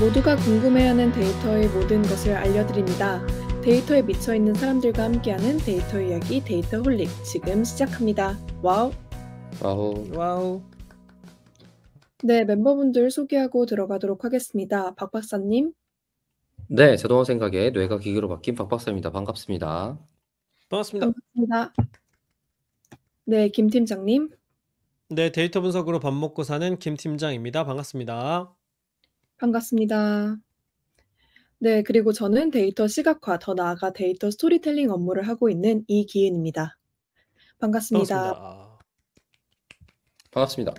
모두가 궁금해하는 데이터의 모든 것을 알려드립니다. 데이터에 미쳐 있는 사람들과 함께하는 데이터 이야기 데이터홀릭 지금 시작합니다. 와우. 와우. 와우. 네, 멤버분들 소개하고 들어가도록 하겠습니다. 박 박사님. 네, 자동화 생각의 뇌가 기계로 바뀐 박 박사입니다. 반갑습니다. 반갑습니다. 반갑습니다. 네, 김 팀장님. 네, 데이터 분석으로 밥 먹고 사는 김 팀장입니다. 반갑습니다. 반갑습니다. 네, 그리고 저는 데이터 시각화, 더 나아가 데이터 스토리텔링 업무를 하고 있는 이기은입니다. 반갑습니다. 반갑습니다. 반갑습니다.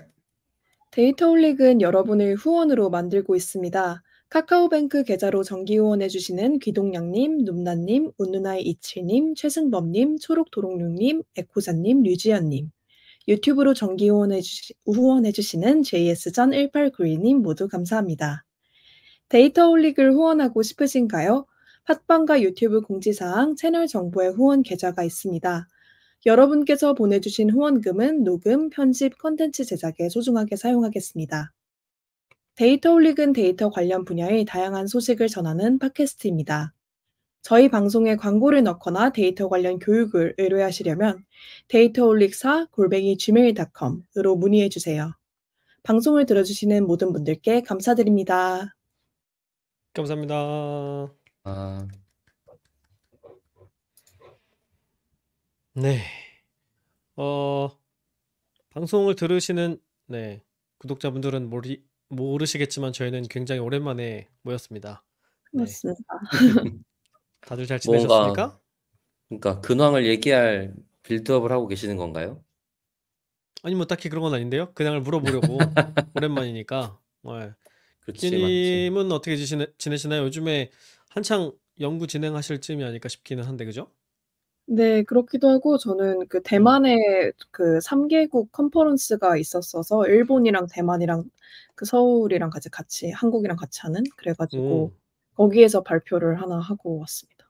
데이터홀릭은 여러분을 후원으로 만들고 있습니다. 카카오뱅크 계좌로 정기 후원해주시는 귀동양님, 눔나님, 운누나이 이칠님, 최승범님, 초록도롱뇽님, 에코자님, 류지연님, 유튜브로 정기 후원해주시는 JS전1892님 모두 감사합니다. 데이터홀릭을 후원하고 싶으신가요? 팟빵과 유튜브 공지사항, 채널 정보에 후원 계좌가 있습니다. 여러분께서 보내주신 후원금은 녹음, 편집, 콘텐츠 제작에 소중하게 사용하겠습니다. 데이터홀릭은 데이터 관련 분야의 다양한 소식을 전하는 팟캐스트입니다. 저희 방송에 광고를 넣거나 데이터 관련 교육을 의뢰하시려면 data홀릭4@gmail.com으로 문의해주세요. 방송을 들어주시는 모든 분들께 감사드립니다. 감사합니다. 아, 네. 방송을 들으시는 구독자분들은 모르시겠지만 저희는 굉장히 오랜만에 모였습니다. 네. 맞습니다. 다들 잘 뭔가 지내셨습니까? 그러니까 근황을 얘기할 빌드업을 하고 계시는 건가요? 아니 뭐 딱히 그런 건 아닌데요. 근황을 물어보려고 오랜만이니까. 네. 그렇지, 맞지. 기님은 어떻게 지내시나요? 요즘에 한창 연구 진행하실 쯤이 아닐까 싶기는 한데 그죠? 네, 그렇기도 하고 저는 그 대만에 그 3개국 컨퍼런스가 있었어서 일본이랑 대만이랑 그 서울이랑 같이 한국이랑 같이 하는 그래 가지고 오. 거기에서 발표를 하나 하고 왔습니다.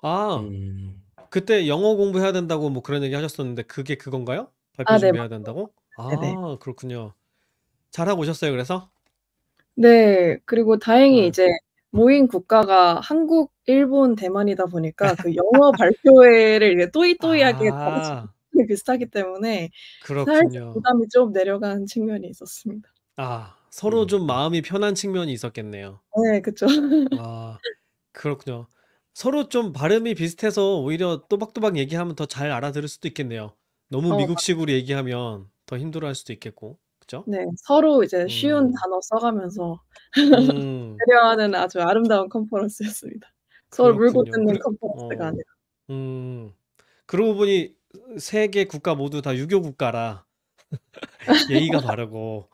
아, 음, 그때 영어 공부해야 된다고 뭐 그런 얘기 하셨었는데 그게 그건가요? 발표 아, 네, 준비해야 맞습니다. 된다고? 네네. 아, 그렇군요. 잘하고 오셨어요, 그래서? 네, 그리고 다행히 네. 이제 모인 국가가 한국, 일본, 대만이다 보니까 그 영어 발표회를 이제 또이또이하게 다 같이 아, 비슷하기 때문에 살짝 그렇군요. 부담이 좀 내려간 측면이 있었습니다. 아, 서로 음. 좀 마음이 편한 측면이 있었겠네요. 네, 그쵸. 아, 그렇군요. 서로 좀 발음이 비슷해서 오히려 또박또박 얘기하면 더 잘 알아들을 수도 있겠네요. 너무 미국식으로 얘기하면 더 힘들어할 수도 있겠고, 그죠? 네, 서로 이제 쉬운 음, 단어 써가면서 음, 배려하는 아주 아름다운 컨퍼런스였습니다. 서로 물고 그렇군요. 뜯는 컨퍼런스가 아니라. 음, 그러고 보니 세 개 국가 모두 다 유교 국가라 예의가 바르고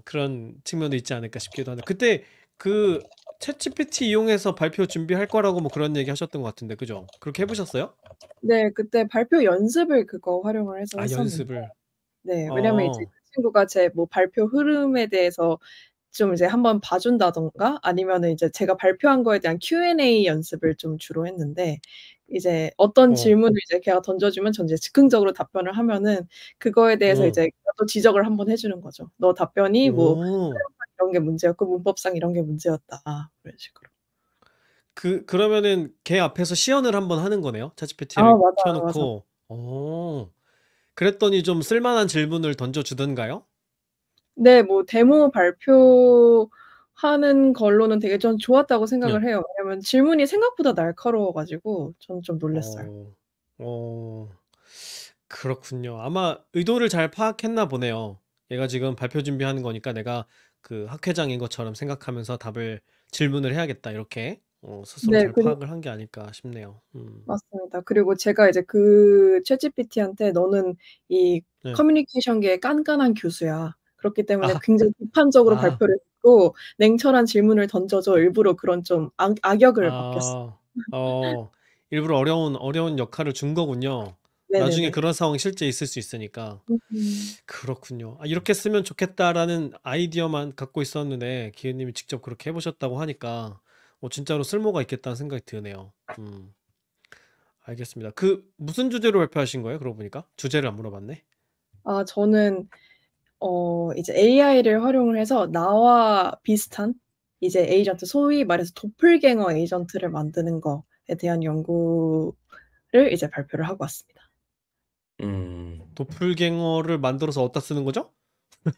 그런 측면도 있지 않을까 싶기도 하네요. 그때 그 챗GPT 이용해서 발표 준비할 거라고 뭐 그런 얘기 하셨던 것 같은데 그죠? 그렇게 해보셨어요? 네, 그때 발표 연습을 그거 활용을 해서 아, 했었는데 연습을. 네, 왜냐면 이제 어, 그 친구가 제 뭐 발표 흐름에 대해서 좀 이제 한번 봐 준다든가 아니면은 이제 제가 발표한 거에 대한 Q&A 연습을 좀 주로 했는데 이제 어떤 어, 질문을 이제 걔가 던져주면 전 이제 즉흥적으로 답변을 하면은 그거에 대해서 어, 이제 또 지적을 한번 해 주는 거죠. "너 답변이 뭐 오. 흐름상 이런 게 문제였고 문법상 이런 게 문제였다." 그런 식으로. 그러면은 걔 앞에서 시연을 한번 하는 거네요. 아, 챗GPT를 맞아요, 맞아요. 켜놓고. 그랬더니 좀 쓸만한 질문을 던져주던가요? 네, 뭐 데모 발표하는 걸로는 되게 전 좋았다고 네. 생각을 해요. 왜냐면 질문이 생각보다 날카로워 가지고 저는 좀 놀랐어요. 어, 어, 그렇군요. 아마 의도를 잘 파악했나 보네요. 얘가 지금 발표 준비하는 거니까 내가 그 학회장인 것처럼 생각하면서 질문을 해야겠다. 이렇게 스스로 네, 잘 그리고 파악을 한 게 아닐까 싶네요. 맞습니다. 그리고 제가 이제 그 챗GPT한테 "너는 이 네. 커뮤니케이션계의 깐깐한 교수야. 그렇기 때문에 아, 굉장히 비판적으로 아, 발표를 했고 냉철한 질문을 던져 줘." 일부러 그런 좀 악역을 맡겼어요. 아, 일부러 어려운 역할을 준 거군요. 나중에 네네네. 그런 상황이 실제 있을 수 있으니까. 음. 그렇군요. 아, 이렇게 쓰면 좋겠다라는 아이디어만 갖고 있었는데 기회님이 직접 그렇게 해보셨다고 하니까 진짜로 쓸모가 있겠다는 생각이 드네요. 알겠습니다. 그 무슨 주제로 발표하신 거예요? 그러고 보니까 주제를 안 물어봤네. 아, 저는 이제 AI를 활용을 해서 나와 비슷한 이제 에이전트, 소위 말해서 도플갱어 에이전트를 만드는 거에 대한 연구를 이제 발표를 하고 왔습니다. 도플갱어를 만들어서 어디다 쓰는 거죠?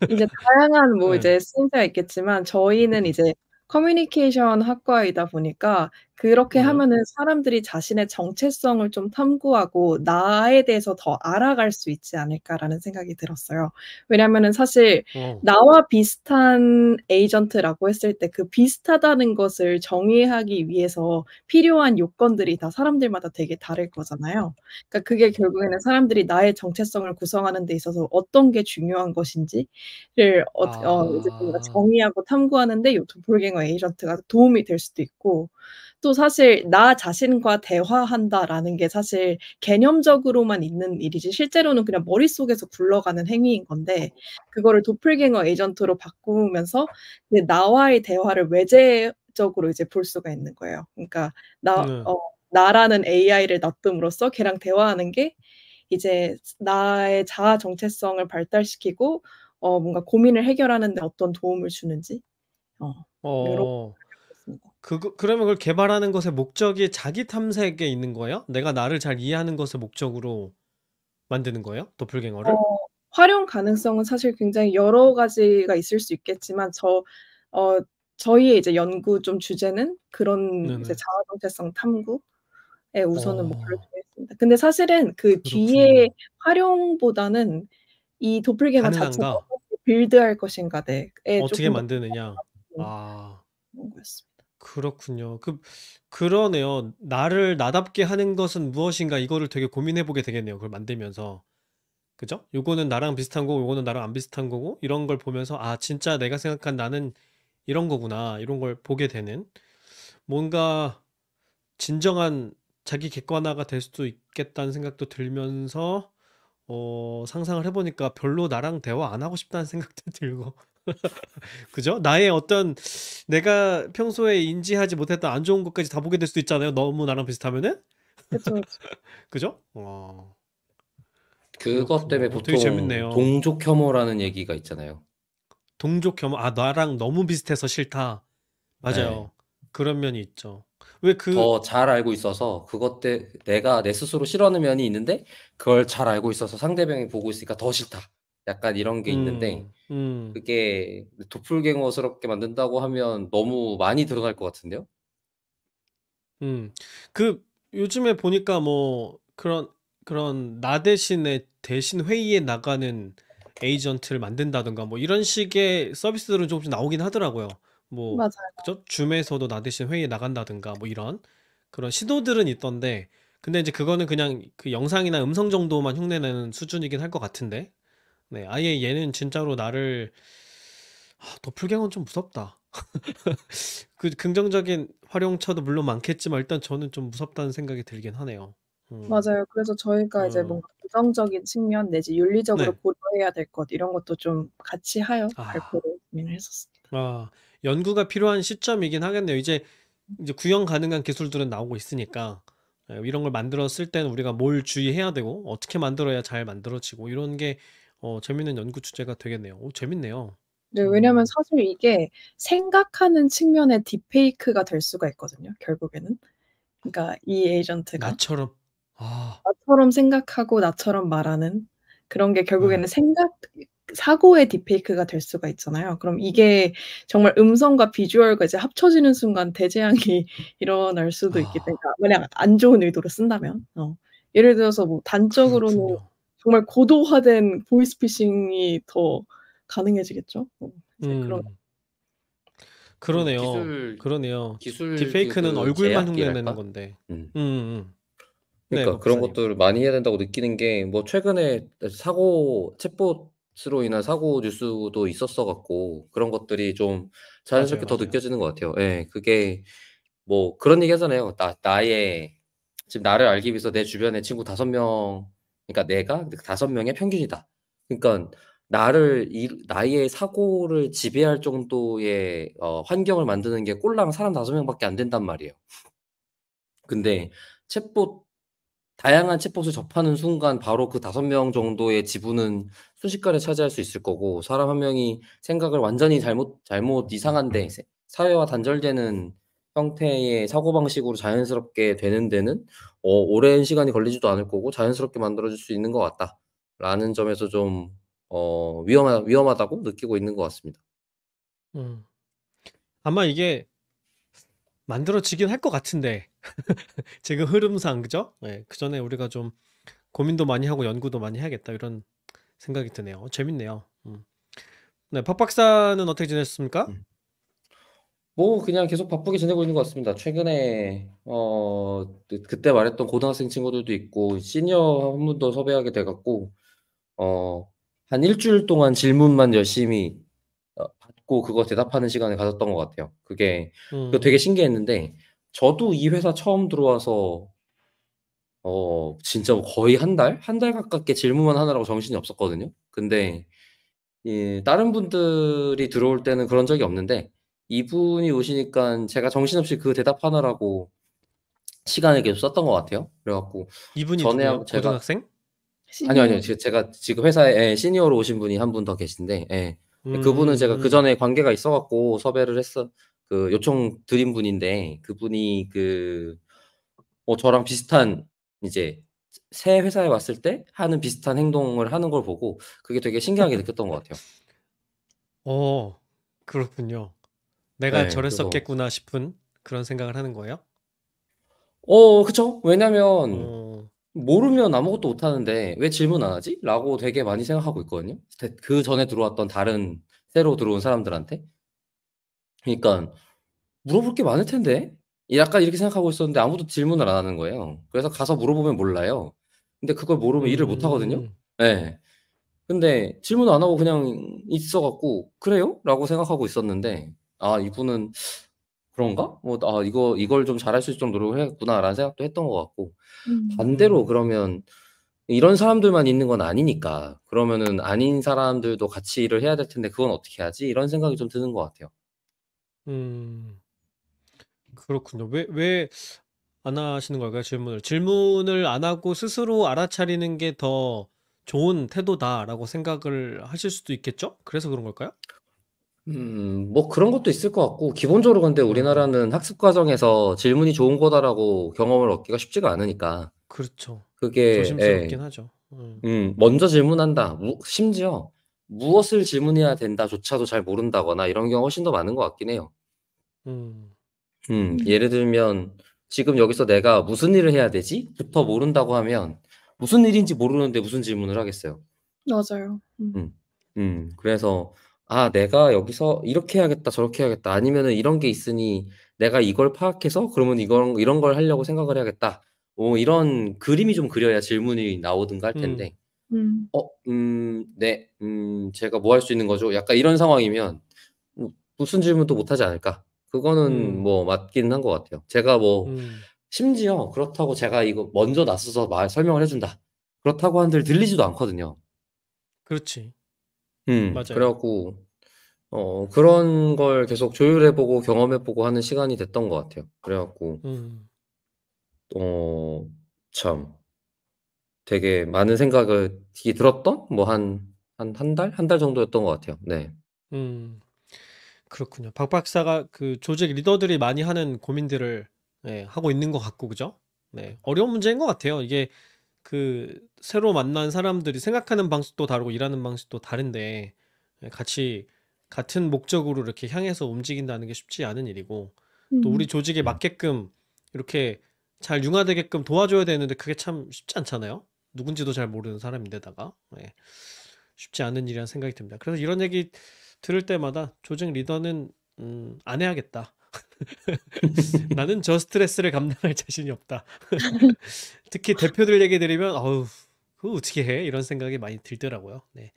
이제 다양한 뭐 네. 이제 쓰임새가 있겠지만 저희는 이제 커뮤니케이션 학과이다 보니까 그렇게 네. 하면은 사람들이 자신의 정체성을 좀 탐구하고 '나에 대해서 더 알아갈 수 있지 않을까.'라는 생각이 들었어요. 왜냐하면은 사실 나와 비슷한 에이전트라고 했을 때 그 비슷하다는 것을 정의하기 위해서 필요한 요건들이 다 사람들마다 되게 다를 거잖아요. 그러니까 그게 결국에는 사람들이 나의 정체성을 구성하는 데 있어서 어떤 게 중요한 것인지를 이제 저희가 아. 정의하고 탐구하는 데 요 도플갱어 에이전트가 도움이 될 수도 있고, 또 사실 '나 자신과 대화한다.'라는 게 사실 개념적으로만 있는 일이지 실제로는 그냥 머릿속에서 굴러가는 행위인 건데, 그거를 도플갱어 에이전트로 바꾸면서 이제 나와의 대화를 외재적으로 이제 볼 수가 있는 거예요. 그러니까 네. 나라는 AI를 놔둠으로써 걔랑 대화하는 게 이제 나의 자아 정체성을 발달시키고 뭔가 고민을 해결하는 데 어떤 도움을 주는지 요런 어. 있습니다. 그러면 그걸 개발하는 것의 목적이 자기 탐색에 있는 거예요? 내가 나를 잘 이해하는 것을 목적으로 만드는 거예요? 도플갱어를? 활용 가능성은 사실 굉장히 여러 가지가 있을 수 있겠지만 어 저희의 이제 연구 좀 주제는 그런 이제 네네. 자아 정체성 탐구에 우선은 목표를 어. 두고 있습니다. 근데 사실은 그 뒤에 그렇군요. 활용보다는 이 도플갱어 자체를 가능한가? 어떻게 빌드할 것인가에 어떻게 쪼끔 더 만드느냐. 음 아. 그런 거였습니다. 그렇군요. 그러네요. '나를 나답게 하는 것은 무엇인가.' 이거를 되게 고민해 보게 되겠네요, 그걸 만들면서. 그죠? 요거는 나랑 비슷한 거고 요거는 나랑 안 비슷한 거고 이런 걸 보면서 '아 진짜 내가 생각한 나는 이런 거구나.' 이런 걸 보게 되는 뭔가 진정한 자기 객관화가 될 수도 있겠다는 생각도 들면서 상상을 해 보니까 별로 나랑 대화 안 하고 싶다는 생각도 들고 그죠? 나의 어떤 내가 평소에 인지하지 못했던 안 좋은 것까지 다 보게 될 수도 있잖아요, 너무 나랑 비슷하면은? 그쵸, 그쵸. 그죠? 그것 때문에 그렇군요. 되게 보통 재밌네요. 동족 혐오라는 얘기가 있잖아요. 동족 혐오. '아 나랑 너무 비슷해서 싫다.' 예. 맞아요. 그런 면이 있죠. 왜 더 잘 알고 있어서 내가 내 스스로 싫어하는 면이 있는데 그걸 잘 알고 있어서 상대방이 보고 있으니까 더 싫다. 약간 이런 게 있는데 음. 그게 도플갱어스럽게 만든다고 하면 너무 많이 들어갈 것 같은데요? 요즘에 보니까 뭐 그런 나 대신에 대신 회의에 나가는 에이전트를 만든다든가 뭐 이런 식의 서비스들은 조금씩 나오긴 하더라고요. 뭐 맞아요. 그죠? 줌에서도 나 대신 회의에 나간다든가 뭐 이런 그런 시도들은 있던데 근데 이제 그거는 그냥 그 영상이나 음성 정도만 흉내내는 수준이긴 할 것 같은데 네 아예 얘는 진짜로 나를 도플갱어는 좀 무섭다. 그 긍정적인 활용처도 물론 많겠지만 일단 저는 좀 무섭다는 생각이 들긴 하네요. 맞아요. 그래서 저희가 이제 어. 뭔가 부정적인 측면 내지 윤리적으로 네. 고려해야 될 것 이런 것도 좀 같이 하여 아. 발표를 진행을 했었습니다. 연구가 필요한 시점이긴 하겠네요. 이제 구현 가능한 기술들은 나오고 있으니까 이런 걸 만들었을 때는 우리가 뭘 주의해야 되고 어떻게 만들어야 잘 만들어지고 이런 게 재밌는 연구 주제가 되겠네요. 재밌네요. 네, 왜냐면 음. 사실 이게 생각하는 측면의 딥페이크가 될 수가 있거든요, 결국에는. 그러니까 이 에이전트가 나처럼. 나처럼 생각하고 나처럼 말하는 그런 게 예. 결국에는 사고의 딥페이크가 될 수가 있잖아요. 그럼 이게 정말 음성과 비주얼과 이제 합쳐지는 순간 대재앙이 일어날 수도 있기 때문에 만약 안 좋은 의도로 쓴다면. 예를 들어서 뭐 단적으로는 그렇군요. 정말 고도화된 보이스피싱이 더 가능해지겠죠. 이제 그런 음. 그러네요. 기술 그러네요. 딥페이크는 그 얼굴만 흉내내는 제약이랄까? 건데. 음. 네, 그러니까 그런 박사님. 것들을 많이 해야 된다고 느끼는 게 뭐 최근에 챗봇으로 인한 사고 뉴스도 있었어 갖고 그런 것들이 좀 맞아요, 자연스럽게 더 맞아요. 느껴지는 것 같아요. 예. 그게 뭐 그런 얘기 하잖아요. 나의 지금 나를 알기 위해서 내 주변에 친구 5명, 그러니까 내가 그 5명의 평균이다. 그러니깐 나의 사고를 지배할 정도의 환경을 만드는 게 꼴랑 사람 5명밖에 안 된단 말이에요. 근데 챗봇 다양한 챗봇을 접하는 순간 바로 그 5명 정도의 지분은 순식간에 차지할 수 있을 거고, 사람 한 명이 생각을 완전히 잘못 이상한데 사회와 단절되는 형태의 사고방식으로 자연스럽게 되는 데는 오랜 시간이 걸리지도 않을 거고 자연스럽게 만들어질 수 있는 것 같다라는 점에서 좀 위험하다고 느끼고 있는 것 같습니다. 음. 아마 이게 만들어지긴 할 것 같은데 지금 흐름상 그죠? 네, 그 전에 우리가 좀 고민도 많이 하고 연구도 많이 해야겠다 이런 생각이 드네요. 재밌네요. 네, 박 박사는 어떻게 지냈습니까? 뭐 그냥 계속 바쁘게 지내고 있는 것 같습니다. 최근에 그때 말했던 고등학생 친구들도 있고 시니어 한 분도 섭외하게 돼 갖고 한 일주일 동안 질문만 열심히 받고 그거 대답하는 시간을 가졌던 것 같아요. 그게 되게 신기했는데, 저도 이 회사 처음 들어와서 진짜 거의 한 달 가깝게 질문만 하느라고 정신이 없었거든요. 근데 다른 분들이 들어올 때는 그런 적이 없는데, 이분이 오시니까 제가 정신없이 그 대답하느라고 시간을 계속 썼던 것 같아요. 그래 갖고 이분이 전에 누구예요? 제가 고등학생? 아니요. 시니어. 제가 지금 회사에 시니어로 오신 분이 한 분 더 계신데, 그분은 제가 음, 그전에 관계가 있어 갖고 섭외를 요청 드린 분인데, 그분이 저랑 비슷한, 이제 새 회사에 왔을 때 하는 비슷한 행동을 하는 걸 보고 그게 되게 신기하게 느꼈던 것 같아요. 그렇군요. 내가 예. 그래서 저랬었겠구나 싶은 그런 생각을 하는 거예요? 그쵸. 왜냐면 어, 모르면 아무것도 못 하는데 '왜 질문 안 하지?' 라고 되게 많이 생각하고 있거든요. 그전에 들어왔던 다른 새로 들어온 사람들한테. 그러니깐 '물어볼 게 많을 텐데?' 약간 이렇게 생각하고 있었는데 아무도 질문을 안 하는 거예요. 그래서 가서 물어보면 몰라요. 근데 그걸 모르면 일을 못 하거든요. 음, 예. 근데 질문 안 하고 그냥 있어 갖고 '그래요?' 라고 생각하고 있었는데, '아 이분은 그런가? 이걸 좀 잘할 수 있도록 노력을 해야겠구나.'라는 생각도 했던 것 같고, 반대로 음, 그러면 이런 사람들만 있는 건 아니니까 그러면은 '아닌 사람들도 같이 일을 해야 될 텐데 그건 어떻게 하지?' 이런 생각이 좀 드는 것 같아요. 음, 그렇군요. 왜 안 하시는 걸까요? 질문을 안 하고 스스로 알아차리는 게 더 좋은 태도다라고 생각을 하실 수도 있겠죠? 그래서 그런 걸까요? 뭐 그런 것도 있을 것 같고, 기본적으로 근데 음, 우리나라는 학습 과정에서 '질문이 좋은 거다.'라고 경험을 얻기가 쉽지가 않으니까 그렇죠. 그게 조심스럽긴 하죠. 먼저 질문한다. 심지어 무엇을 질문해야 된다조차도 잘 모른다거나 이런 경우가 훨씬 더 많은 것 같긴 해요. 음, 음. 예를 들면 지금 여기서 '내가 무슨 일을 해야 되지?'부터 모른다고 하면 무슨 일인지 모르는데 무슨 질문을 하겠어요. 맞아요. 음. 그래서 '아 내가 여기서 이렇게 해야겠다. 저렇게 해야겠다.' 아니면은 '이런 게 있으니 내가 이걸 파악해서 그러면 이런 걸 하려고 생각을 해야겠다.' 이런 그림이 좀 그려야 질문이 나오든가 할 음, 텐데, 음. 네. 제가 뭐 할 수 있는 거죠?' 약간 이런 상황이면 무슨 질문도 못 하지 않을까? 그거는 음, 뭐 맞기는 한 것 같아요. 제가 뭐 음, 심지어 그렇다고 제가 이거 먼저 나서서 설명을 해 준다, 그렇다고 한들 들리지도 않거든요. 그렇지. 그래 맞아요. 갖고 그런 걸 계속 조율해 보고 경험해 보고 하는 시간이 됐던 것 같아요. 그래 갖고 음, 어 참 되게 많은 생각이 들었던 뭐 한 달? 한 달 정도였던 것 같아요. 네. 음. 그렇군요. 박 박사가 그 조직 리더들이 많이 하는 고민들을 하고 있는 것 같고, 그죠? 네. 어려운 문제인 것 같아요. 이게 그 새로 만난 사람들이 생각하는 방식도 다르고 일하는 방식도 다른데 같이 같은 목적으로 이렇게 향해서 움직인다는 게 쉽지 않은 일이고, 또 우리 음. 조직에 음. 맞게끔 이렇게 잘 융화되게끔 도와줘야 되는데 그게 참 쉽지 않잖아요. 누군지도 잘 모르는 사람인데다가. 쉽지 않은 일이라는 생각이 듭니다. 그래서 이런 얘기 들을 때마다 조직 리더는 안 해야겠다. 나는 저 스트레스를 감당할 자신이 없다. 특히 대표들 얘기 들으면 아우 그거 어떻게 해? 이런 생각이 많이 들더라고요. 네.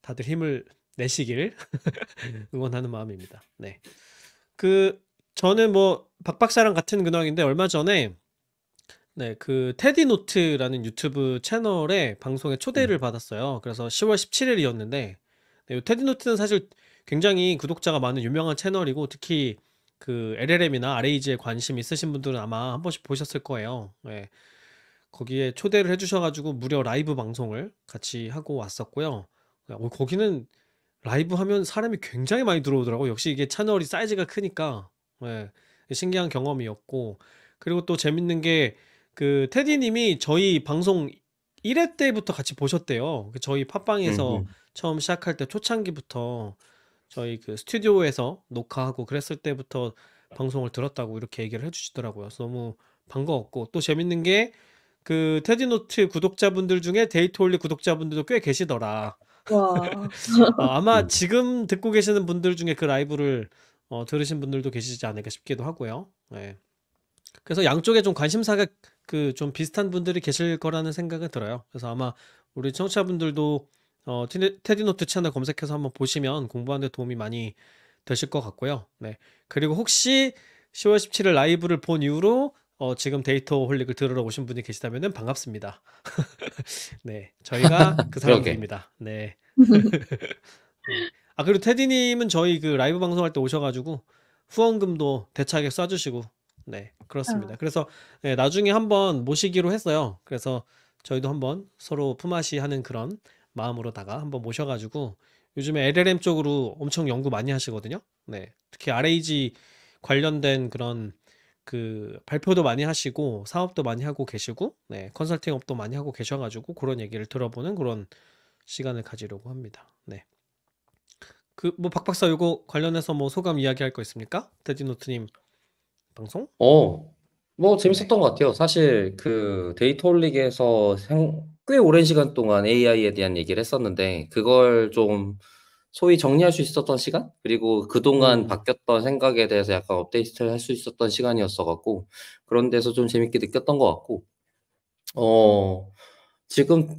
다들 힘을 내시길 응원하는 마음입니다. 네. 그 저는 뭐 박 박사랑 같은 근황인데 얼마 전에 그 테디 노트라는 유튜브 채널에 방송에 초대를 음. 받았어요. 그래서 10월 17일이었는데 이 테디 노트는 사실 굉장히 구독자가 많은 유명한 채널이고, 특히 그 LLM이나 RAG에 관심 있으신 분들은 아마 한 번씩 보셨을 거예요. 예. 거기에 초대를 해주셔 가지고 무료 라이브 방송을 같이 하고 왔었고요. 거기는 라이브 하면 사람이 굉장히 많이 들어오더라고요. 역시 이게 채널이 사이즈가 크니까 예, 신기한 경험이었고, 그리고 또 재밌는 게 그 테디 님이 저희 방송 1회 때부터 같이 보셨대요. 저희 팟빵에서 처음 시작할 때 초창기부터 저희 그 스튜디오에서 녹화하고 그랬을 때부터 방송을 들었다고 이렇게 얘기를 해주시더라고요. 그래서 너무 반가웠고, 또 재밌는 게 그 테디노트 구독자분들 중에 데이트홀리 구독자분들도 꽤 계시더라. 와. 아마 지금 듣고 계시는 분들 중에 그 라이브를 들으신 분들도 계시지 않을까 싶기도 하고요. 네. 그래서 양쪽에 좀 관심사가 그 좀 비슷한 분들이 계실 거라는 생각은 들어요. 그래서 아마 우리 청취자분들도 테디노트 채널 검색해서 한번 보시면 공부하는 데 도움이 많이 되실 것 같고요. 네. 그리고 혹시 10월 17일 라이브를 본 이후로 지금 데이터 홀릭을 들으러 오신 분이 계시다면 반갑습니다. 네. 저희가 그 그러게. 사람들입니다. 네. 그리고 테디님은 저희 그 라이브 방송할 때 오셔가지고 후원금도 대차게 쏴주시고, 네, 그렇습니다. 그래서 네, 나중에 한번 모시기로 했어요. 그래서 저희도 한번 서로 품앗이 하는 그런 마음으로다가 한번 모셔가지고, 요즘에 LLM 쪽으로 엄청 연구 많이 하시거든요. 네, 특히 RAG 관련된 그런 그 발표도 많이 하시고 사업도 많이 하고 계시고, 네, 컨설팅업도 많이 하고 계셔가지고 그런 얘기를 들어보는 그런 시간을 가지려고 합니다. 네. 그 뭐 박 박사 이거 관련해서 뭐 소감 이야기할 거 있습니까? 데디노트님 방송? 뭐 재밌었던 것 같아요. 사실 그 데이터홀릭에서 꽤 오랜 시간 동안 AI에 대한 얘기를 했었는데, 그걸 좀 소위 정리할 수 있었던 시간? 그리고 그동안 바뀌었던 생각에 대해서 약간 업데이트를 할 수 있었던 시간이었어 갖고, 그런 데서 좀 재밌게 느꼈던 것 같고, 지금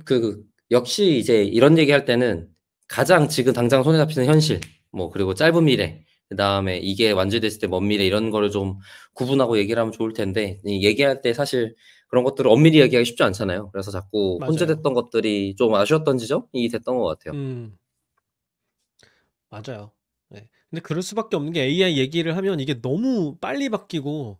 역시 이제 이런 얘기할 때는 가장 지금 당장 손에 잡히는 현실, 뭐 그리고 짧은 미래, 그다음에 이게 완주됐을 때 먼 미래, 이런 거를 좀 구분하고 얘기를 하면 좋을 텐데, 이 얘기할 때 사실 그런 것들을 엄밀히 얘기하기 쉽지 않잖아요. 그래서 자꾸 맞아요. 혼재됐던 것들이 좀 아쉬웠던 지점이 됐던 것 같아요. 맞아요. 네. 근데 그럴 수밖에 없는 게 AI 얘기를 하면 이게 너무 빨리 바뀌고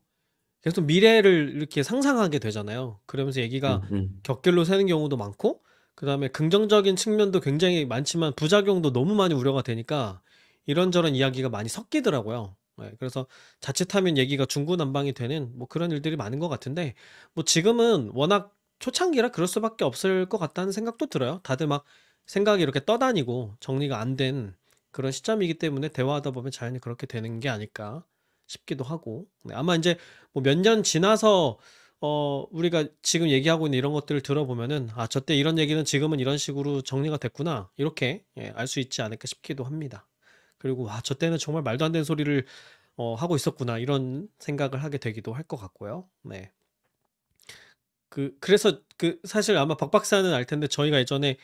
계속 미래를 이렇게 상상하게 되잖아요. 그러면서 얘기가 격결로 새는 경우도 많고, 그 다음에 긍정적인 측면도 굉장히 많지만 부작용도 너무 많이 우려가 되니까 이런저런 이야기가 많이 섞이더라고요. 네, 그래서 자칫하면 얘기가 중구난방이 되는 뭐 그런 일들이 많은 것 같은데, 뭐 지금은 워낙 초창기라 그럴 수밖에 없을 것 같다는 생각도 들어요. 다들 막 생각이 이렇게 떠다니고 정리가 안 된 그런 시점이기 때문에 대화하다 보면 자연히 그렇게 되는 게 아닐까 싶기도 하고, 네, 아마 이제 뭐 몇 년 지나서 우리가 지금 얘기하고 있는 이런 것들을 들어보면은 저때 이런 얘기는 지금은 이런 식으로 정리가 됐구나, 이렇게 알 수 있지 않을까 싶기도 합니다. 그리고 저 때는 정말 말도 안 되는 소리를 하고 있었구나, 이런 생각을 하게 되기도 할 것 같고요. 네. 그래서 사실 아마 박 박사는 알 텐데 저희가 예전에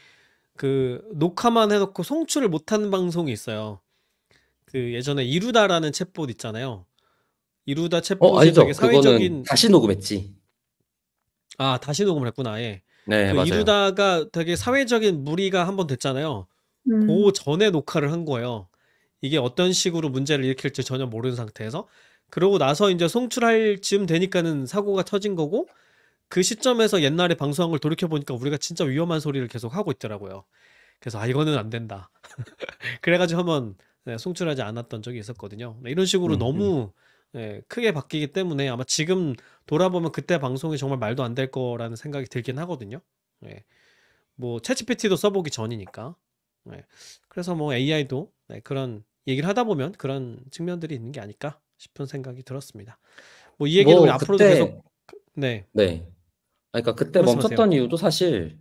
그 녹화만 해놓고 송출을 못하는 방송이 있어요. 그 예전에 이루다라는 챗봇 있잖아요. 이루다 챗봇이 되게 아니죠. 그거는 사회적인, 다시 녹음했지. 다시 녹음을 했구나. 예. 네, 그 맞아요. 이루다가 되게 사회적인 무리가 한번 됐잖아요. 그 전에 녹화를 한 거예요. 이게 어떤 식으로 문제를 일으킬지 전혀 모르는 상태에서. 그러고 나서 이제 송출할 즈음 되니까는 사고가 터진 거고, 그 시점에서 옛날에 방송한 걸 돌이켜 보니까 우리가 진짜 위험한 소리를 계속 하고 있더라고요. 그래서 이거는 안 된다. 그래가지고 한번 송출하지 않았던 적이 있었거든요. 이런 식으로 너무 크게 바뀌기 때문에 아마 지금 돌아보면 그때 방송이 정말 말도 안 될 거라는 생각이 들긴 하거든요. 뭐 챗GPT도 써보기 전이니까. 그래서 뭐 AI도 그런 얘기를 하다 보면 그런 측면들이 있는 게 아닐까 싶은 생각이 들었습니다. 뭐 이 얘기는 우리 앞으로도 계속. 네. 그러니까 그때 말씀하세요. 멈췄던 이유도 사실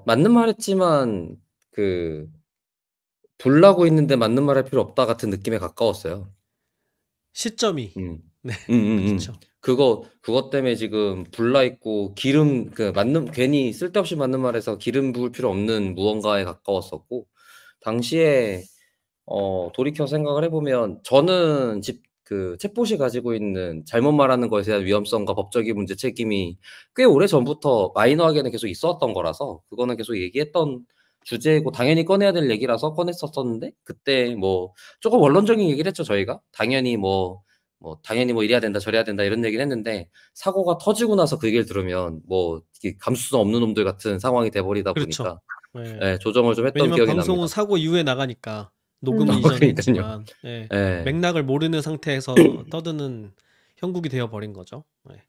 맞는 말 했지만 불나고 있는데 맞는 말 할 필요 없다 같은 느낌에 가까웠어요. 시점이. 네. 그렇죠. 그것 때문에 지금 불나 있고 기름 괜히 쓸데없이 맞는 말해서 기름 부을 필요 없는 무언가에 가까웠었고, 당시에 돌이켜 생각을 해보면 저는 챗봇이 가지고 있는 잘못 말하는 것에 대한 위험성과 법적인 문제 책임이 꽤 오래전부터 마이너하게는 계속 있었던 거라서, 그거는 계속 얘기했던 주제고 당연히 꺼내야 될 얘기라서 꺼냈었었는데, 그때 뭐 조금 원론적인 얘기를 했죠. 저희가 당연히 뭐 뭐 당연히 뭐 이래야 된다 저래야 된다 이런 얘기를 했는데 사고가 터지고 나서 그 얘기를 들으면 뭐 이게 감수성 없는 놈들 같은 상황이 돼 버리다 그렇죠. 보니까 예. 예 조정을 좀 했던 왜냐면 기억이 방송은 납니다. 사고 이후에 나가니까 녹음은 이전에 그러니깐요. 했지만 예. 예. 맥락을 모르는 상태에서 떠드는 형국이 되어 버린 거죠. 예.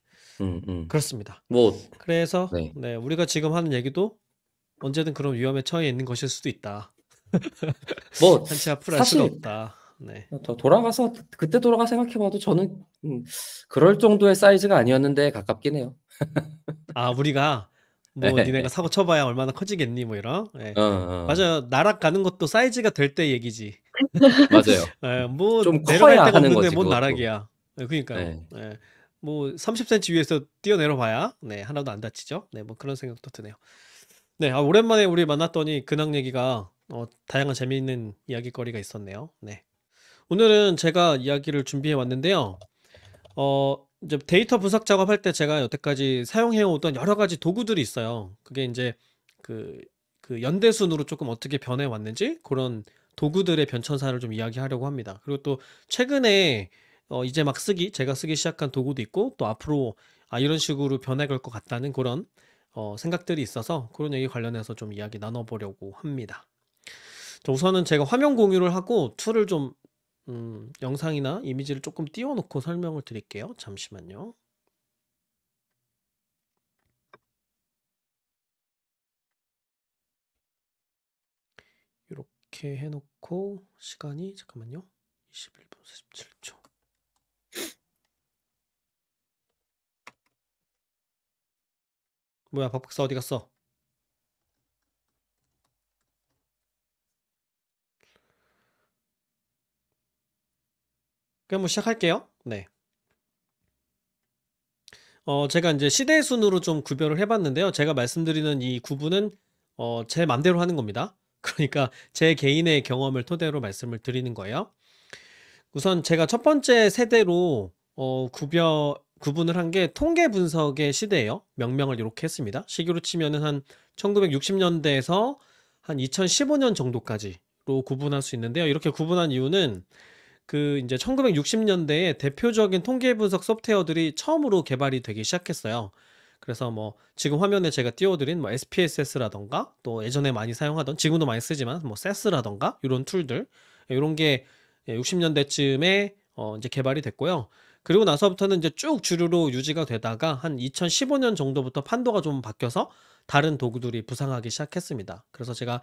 그렇습니다. 뭐 그래서 네. 네, 우리가 지금 하는 얘기도 언제든 그런 위험에 처해 있는 것일 수도 있다. 뭐 한치 앞을 알 수가 사실 없다. 네. 더 돌아가서 그때 돌아가 생각해 봐도 저는 그럴 정도의 사이즈가 아니었는데 가깝긴 해요. 아, 우리가 뭐 예. 니네가 사고 쳐봐야 얼마나 커지겠니 뭐 이런. 예. 어. 맞아요. 나락 가는 것도 사이즈가 될 때 얘기지. 맞아요. 예, 뭐 좀 내려갈 커야 데가 하는 없는데 거지 뭔 그것도. 나락이야. 예, 그러니까요. 예. 예. 뭐 30cm 위에서 뛰어내려 봐야 네, 하나도 안 다치죠. 네, 뭐 그런 생각도 드네요. 네, 아, 오랜만에 우리 만났더니 근황 얘기가 다양한 재미있는 이야기거리가 있었네요. 네. 오늘은 제가 이야기를 준비해 왔는데요. 이제 데이터 분석 작업할 때 제가 여태까지 사용해 오던 여러 가지 도구들이 있어요. 그게 이제 그 연대순으로 조금 어떻게 변해 왔는지 그런 도구들의 변천사를 좀 이야기하려고 합니다. 그리고 또 최근에 이제 막 제가 쓰기 시작한 도구도 있고 또 앞으로 이런 식으로 변해갈 것 같다는 그런 생각들이 있어서 그런 얘기 관련해서 좀 이야기 나눠보려고 합니다. 자, 우선은 제가 화면 공유를 하고 툴을 좀 영상이나 이미지를 조금 띄워놓고 설명을 드릴게요. 잠시만요. 이렇게 해놓고 시간이 잠깐만요. 21분 47초. 뭐야, 박 박사 어디 갔어? 그럼 뭐 시작할게요. 네. 제가 이제 시대 순으로 좀 구별을 해봤는데요. 제가 말씀드리는 이 구분은 제 맘대로 하는 겁니다. 그러니까 제 개인의 경험을 토대로 말씀을 드리는 거예요. 우선 제가 첫 번째 세대로 구분을 한 게 통계 분석의 시대예요. 명명을 이렇게 했습니다. 시기로 치면은 한 1960년대에서 한 2015년 정도까지로 구분할 수 있는데요. 이렇게 구분한 이유는 이제 1960년대에 대표적인 통계 분석 소프트웨어들이 처음으로 개발이 되기 시작했어요. 그래서 뭐 지금 화면에 제가 띄워드린 뭐 SPSS라던가 또 예전에 많이 사용하던 지금도 많이 쓰지만 뭐 SES라던가 이런 툴들 이런 게 60년대쯤에 이제 개발이 됐고요. 그리고 나서부터는 이제 쭉 주류로 유지가 되다가 한 2015년 정도부터 판도가 좀 바뀌어서 다른 도구들이 부상하기 시작했습니다. 그래서 제가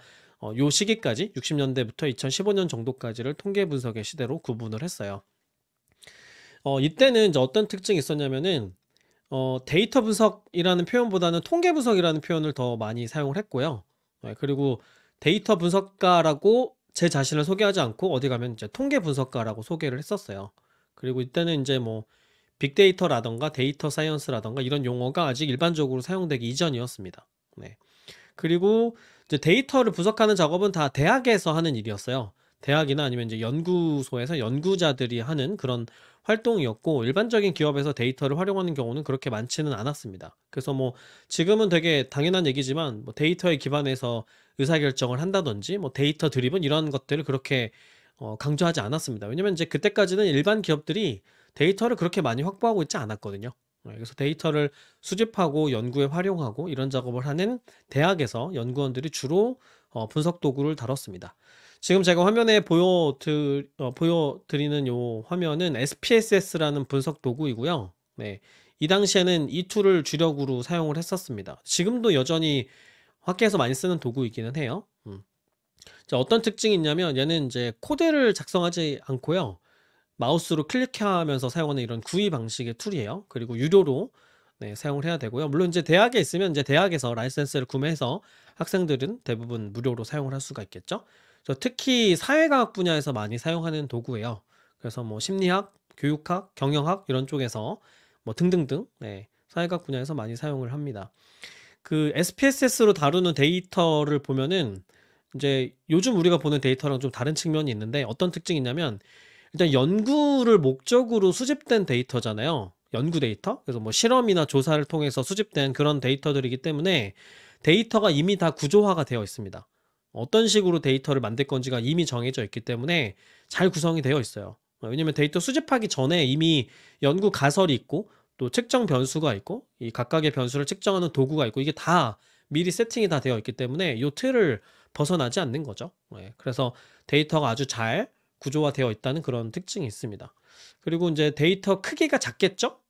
요 시기까지 60년대부터 2015년 정도까지를 통계 분석의 시대로 구분을 했어요. 이때는 이제 어떤 특징이 있었냐면은 데이터 분석이라는 표현보다는 통계 분석이라는 표현을 더 많이 사용을 했고요. 그리고 데이터 분석가라고 제 자신을 소개하지 않고 어디 가면 이제 통계 분석가라고 소개를 했었어요. 그리고 이때는 이제 뭐 빅데이터라던가 데이터 사이언스라던가 이런 용어가 아직 일반적으로 사용되기 이전이었습니다. 네. 그리고 이제 데이터를 분석하는 작업은 다 대학에서 하는 일이었어요. 대학이나 아니면 이제 연구소에서 연구자들이 하는 그런 활동이었고 일반적인 기업에서 데이터를 활용하는 경우는 그렇게 많지는 않았습니다. 그래서 뭐 지금은 되게 당연한 얘기지만 뭐 데이터에 기반해서 의사결정을 한다든지 뭐 데이터 드리븐 이런 것들을 그렇게 강조하지 않았습니다. 왜냐면 이제 그때까지는 일반 기업들이 데이터를 그렇게 많이 확보하고 있지 않았거든요. 그래서 데이터를 수집하고 연구에 활용하고 이런 작업을 하는 대학에서 연구원들이 주로 분석 도구를 다뤘습니다. 지금 제가 화면에 보여드리는 요 화면은 SPSS라는 분석 도구이고요. 네, 이 당시에는 이 툴을 주력으로 사용을 했었습니다. 지금도 여전히 학계에서 많이 쓰는 도구이기는 해요. 자, 어떤 특징이 있냐면 얘는 이제 코드를 작성하지 않고요. 마우스로 클릭하면서 사용하는 이런 구이 방식의 툴이에요. 그리고 유료로 사용을 해야 되고요. 물론 이제 대학에 있으면 이제 대학에서 라이센스를 구매해서 학생들은 대부분 무료로 사용을 할 수가 있겠죠. 특히 사회과학 분야에서 많이 사용하는 도구예요. 그래서 뭐 심리학, 교육학, 경영학 이런 쪽에서 뭐 등등등 사회과학 분야에서 많이 사용을 합니다. 그 SPSS로 다루는 데이터를 보면은 이제 요즘 우리가 보는 데이터랑 좀 다른 측면이 있는데 어떤 특징이 있냐면 일단 연구를 목적으로 수집된 데이터잖아요. 연구 데이터. 그래서 뭐 실험이나 조사를 통해서 수집된 그런 데이터들이기 때문에 데이터가 이미 다 구조화가 되어 있습니다. 어떤 식으로 데이터를 만들 건지가 이미 정해져 있기 때문에 잘 구성이 되어 있어요. 왜냐면 데이터 수집하기 전에 이미 연구 가설이 있고 또 측정 변수가 있고 이 각각의 변수를 측정하는 도구가 있고 이게 다 미리 세팅이 다 되어 있기 때문에 이 틀을 벗어나지 않는 거죠. 그래서 데이터가 아주 잘 구조화되어 있다는 그런 특징이 있습니다. 그리고 이제 데이터 크기가 작겠죠?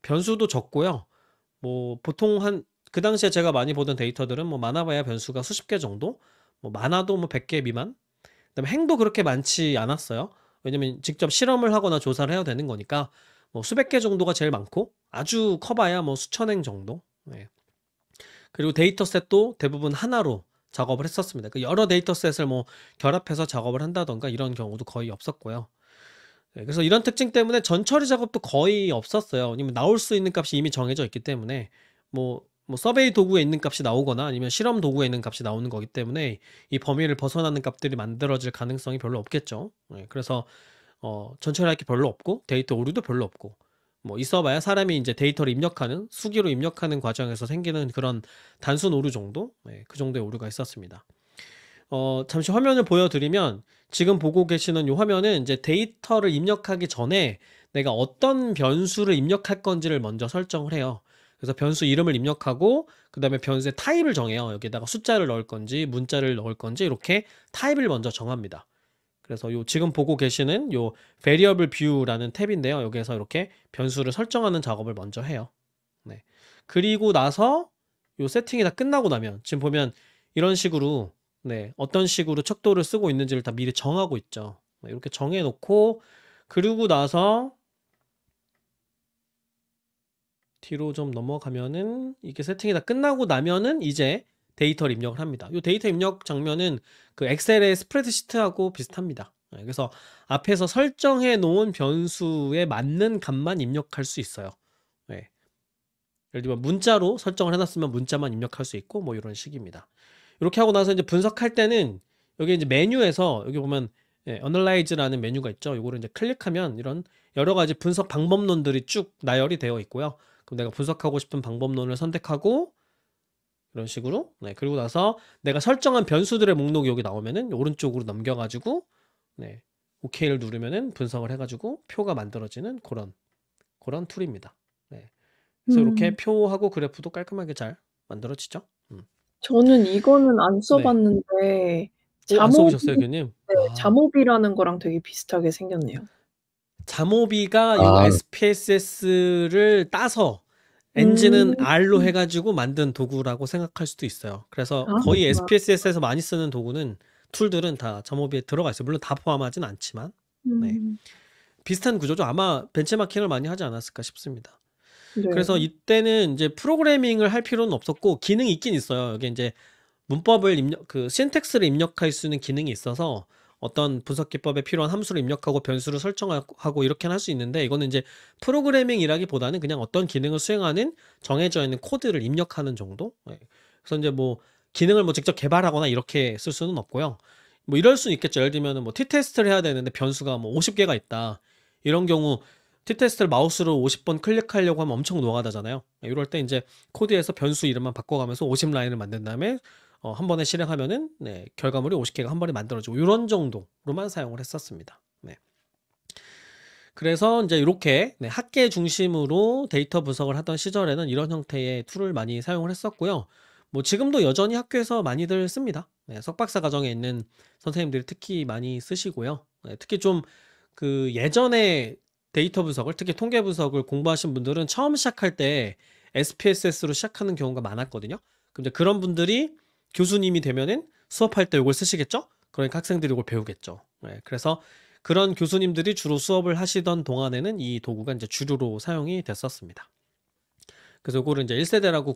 변수도 적고요. 뭐 보통 그 당시에 제가 많이 보던 데이터들은 뭐 많아봐야 변수가 수십 개 정도, 뭐 많아도 뭐 100개 미만. 그다음에 행도 그렇게 많지 않았어요. 왜냐면 직접 실험을 하거나 조사를 해야 되는 거니까 뭐 수백 개 정도가 제일 많고 아주 커봐야 뭐 수천 행 정도. 그리고 데이터셋도 대부분 하나로 작업을 했었습니다. 그 여러 데이터셋을 뭐 결합해서 작업을 한다던가 이런 경우도 거의 없었고요. 그래서 이런 특징 때문에 전처리 작업도 거의 없었어요. 왜냐면 나올 수 있는 값이 이미 정해져 있기 때문에 뭐 서베이 도구에 있는 값이 나오거나 아니면 실험 도구에 있는 값이 나오는 거기 때문에 이 범위를 벗어나는 값들이 만들어질 가능성이 별로 없겠죠. 그래서 전처리할 게 별로 없고 데이터 오류도 별로 없고 뭐 있어봐야 사람이 이제 데이터를 입력하는 수기로 입력하는 과정에서 생기는 그런 단순 오류 정도, 그 정도의 오류가 있었습니다. 잠시 화면을 보여드리면 지금 보고 계시는 이 화면은 이제 데이터를 입력하기 전에 내가 어떤 변수를 입력할 건지를 먼저 설정을 해요. 그래서 변수 이름을 입력하고 그 다음에 변수의 타입을 정해요. 여기다가 숫자를 넣을 건지 문자를 넣을 건지 이렇게 타입을 먼저 정합니다. 그래서 지금 보고 계시는 요 variable view라는 탭인데요. 여기에서 이렇게 변수를 설정하는 작업을 먼저 해요. 그리고 나서 요 세팅이 다 끝나고 나면 지금 보면 이런 식으로 어떤 식으로 척도를 쓰고 있는지를 다 미리 정하고 있죠. 이렇게 정해 놓고 그리고 나서 뒤로 좀 넘어가면은 이게 세팅이 다 끝나고 나면은 이제 데이터를 입력을 합니다. 이 데이터 입력 장면은 그 엑셀의 스프레드시트하고 비슷합니다. 그래서 앞에서 설정해 놓은 변수에 맞는 값만 입력할 수 있어요. 예를 들면 문자로 설정을 해놨으면 문자만 입력할 수 있고 뭐 이런 식입니다. 이렇게 하고 나서 이제 분석할 때는 여기 이제 메뉴에서 여기 보면 Analyze라는 메뉴가 있죠. 이거를 이제 클릭하면 이런 여러 가지 분석 방법론들이 쭉 나열이 되어 있고요. 그럼 내가 분석하고 싶은 방법론을 선택하고 이런 식으로 그리고 나서 내가 설정한 변수들의 목록이 여기 나오면은 오른쪽으로 넘겨가지고 OK를 누르면은 분석을 해가지고 표가 만들어지는 그런 툴입니다. 그래서 이렇게 표하고 그래프도 깔끔하게 잘 만들어지죠. 저는 이거는 안 네. 써봤는데 안 써보셨어요, 교님? 자모비라는 거랑 되게 비슷하게 생겼네요. 자모비가 요 SPSS를 따서 엔진은 R로 해가지고 만든 도구라고 생각할 수도 있어요. 그래서 거의 SPSS에서 많이 쓰는 도구는 툴들은 다 자모비에 들어가 있어요. 물론 다 포함하진 않지만 비슷한 구조죠. 아마 벤치마킹을 많이 하지 않았을까 싶습니다. 그래서 이때는 이제 프로그래밍을 할 필요는 없었고 기능이 있긴 있어요. 여기 이제 문법을 신텍스를 입력할 수 있는 기능이 있어서 어떤 분석 기법에 필요한 함수를 입력하고 변수를 설정하고 이렇게는 할 수 있는데 이거는 이제 프로그래밍이라기보다는 그냥 어떤 기능을 수행하는 정해져 있는 코드를 입력하는 정도. 그래서 이제 뭐 기능을 뭐 직접 개발하거나 이렇게 쓸 수는 없고요. 뭐 이럴 수는 있겠죠. 예를 들면 뭐 t-테스트를 해야 되는데 변수가 뭐 50개가 있다. 이런 경우 t-테스트를 마우스로 50번 클릭하려고 하면 엄청 노가다잖아요. 이럴 때 이제 코드에서 변수 이름만 바꿔가면서 50라인을 만든 다음에 한 번에 실행하면은 결과물이 50개가 한 번에 만들어지고 이런 정도로만 사용을 했었습니다. 그래서 이제 이렇게 학계 중심으로 데이터 분석을 하던 시절에는 이런 형태의 툴을 많이 사용을 했었고요. 뭐 지금도 여전히 학교에서 많이들 씁니다. 석박사 과정에 있는 선생님들이 특히 많이 쓰시고요. 특히 좀 그 예전에 데이터 분석을 특히 통계 분석을 공부하신 분들은 처음 시작할 때 SPSS로 시작하는 경우가 많았거든요. 근데 그런 분들이 교수님이 되면은 수업할 때 이걸 쓰시겠죠? 그러니까 학생들이 이걸 배우겠죠. 그래서 그런 교수님들이 주로 수업을 하시던 동안에는 이 도구가 이제 주류로 사용이 됐었습니다. 그래서 이거를 이제 1세대라고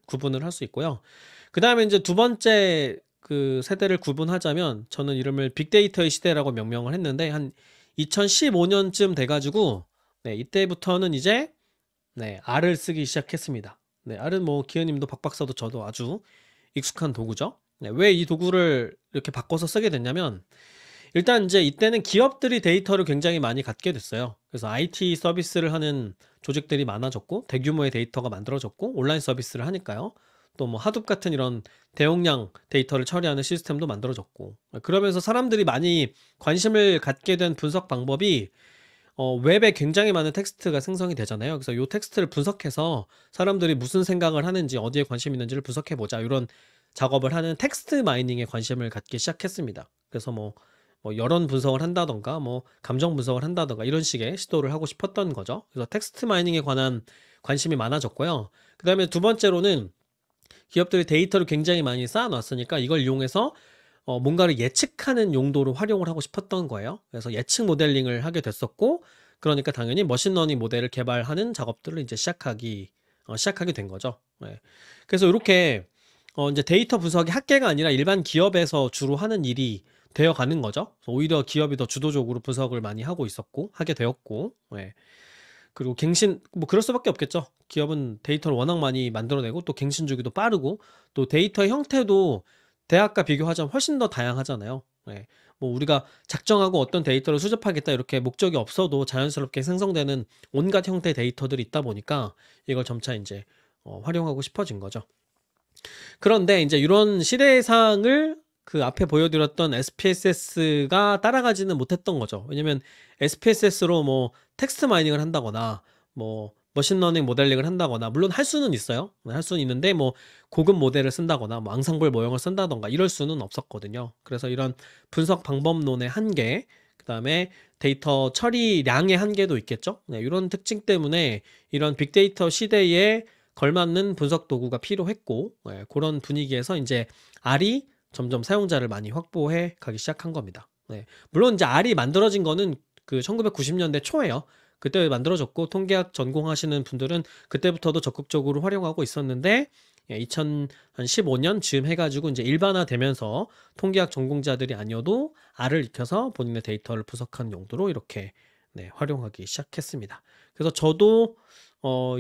구분을 할 수 있고요. 그 다음에 이제 두 번째 그 세대를 구분하자면 저는 이름을 빅데이터의 시대라고 명명을 했는데 한 2015년쯤 돼가지고 이때부터는 이제 R을 쓰기 시작했습니다. R은 뭐 기현님도 박박사도 저도 아주 익숙한 도구죠. 왜 이 도구를 이렇게 바꿔서 쓰게 됐냐면 일단 이제 이때는 기업들이 데이터를 굉장히 많이 갖게 됐어요. 그래서 IT 서비스를 하는 조직들이 많아졌고 대규모의 데이터가 만들어졌고 온라인 서비스를 하니까요. 또 뭐 하둡 같은 이런 대용량 데이터를 처리하는 시스템도 만들어졌고 그러면서 사람들이 많이 관심을 갖게 된 분석 방법이 웹에 굉장히 많은 텍스트가 생성이 되잖아요. 그래서 요 텍스트를 분석해서 사람들이 무슨 생각을 하는지 어디에 관심 있는지를 분석해 보자. 이런 작업을 하는 텍스트 마이닝에 관심을 갖기 시작했습니다. 그래서 뭐 여론 분석을 한다던가 뭐 감정 분석을 한다던가 이런 식의 시도를 하고 싶었던 거죠. 그래서 텍스트 마이닝에 관한 관심이 많아졌고요. 그다음에 두 번째로는 기업들이 데이터를 굉장히 많이 쌓아놨으니까 이걸 이용해서 뭔가를 예측하는 용도로 활용을 하고 싶었던 거예요. 그래서 예측 모델링을 하게 됐었고, 그러니까 당연히 머신러닝 모델을 개발하는 작업들을 이제 시작하게 된 거죠. 네. 그래서 이렇게 이제 데이터 분석이 학계가 아니라 일반 기업에서 주로 하는 일이 되어 가는 거죠. 그래서 오히려 기업이 더 주도적으로 분석을 많이 하게 되었고, 네. 그리고 뭐 그럴 수밖에 없겠죠. 기업은 데이터를 워낙 많이 만들어내고 또 갱신 주기도 빠르고 또 데이터의 형태도 대학과 비교하자면 훨씬 더 다양하잖아요. 네. 뭐 우리가 작정하고 어떤 데이터를 수집하겠다 이렇게 목적이 없어도 자연스럽게 생성되는 온갖 형태의 데이터들이 있다 보니까 이걸 점차 이제 활용하고 싶어진 거죠. 그런데 이제 이런 시대상을 그 앞에 보여드렸던 SPSS가 따라가지는 못했던 거죠. 왜냐면 SPSS로 뭐 텍스트 마이닝을 한다거나 뭐 머신러닝 모델링을 한다거나 물론 할 수는 있어요. 할 수는 있는데 뭐 고급 모델을 쓴다거나 뭐 앙상블 모형을 쓴다던가 이럴 수는 없었거든요. 그래서 이런 분석 방법론의 한계, 그다음에 데이터 처리량의 한계도 있겠죠. 네, 이런 특징 때문에 이런 빅데이터 시대에 걸맞는 분석 도구가 필요했고, 네, 그런 분위기에서 이제 R이 점점 사용자를 많이 확보해 가기 시작한 겁니다. 네. 물론 이제 R이 만들어진 거는 그 1990년대 초예요. 그때 만들어졌고 통계학 전공하시는 분들은 그때부터도 적극적으로 활용하고 있었는데 2015년 즈음 해가지고 이제 일반화되면서 통계학 전공자들이 아니어도 R을 익혀서 본인의 데이터를 분석하는 용도로 이렇게 네, 활용하기 시작했습니다. 그래서 저도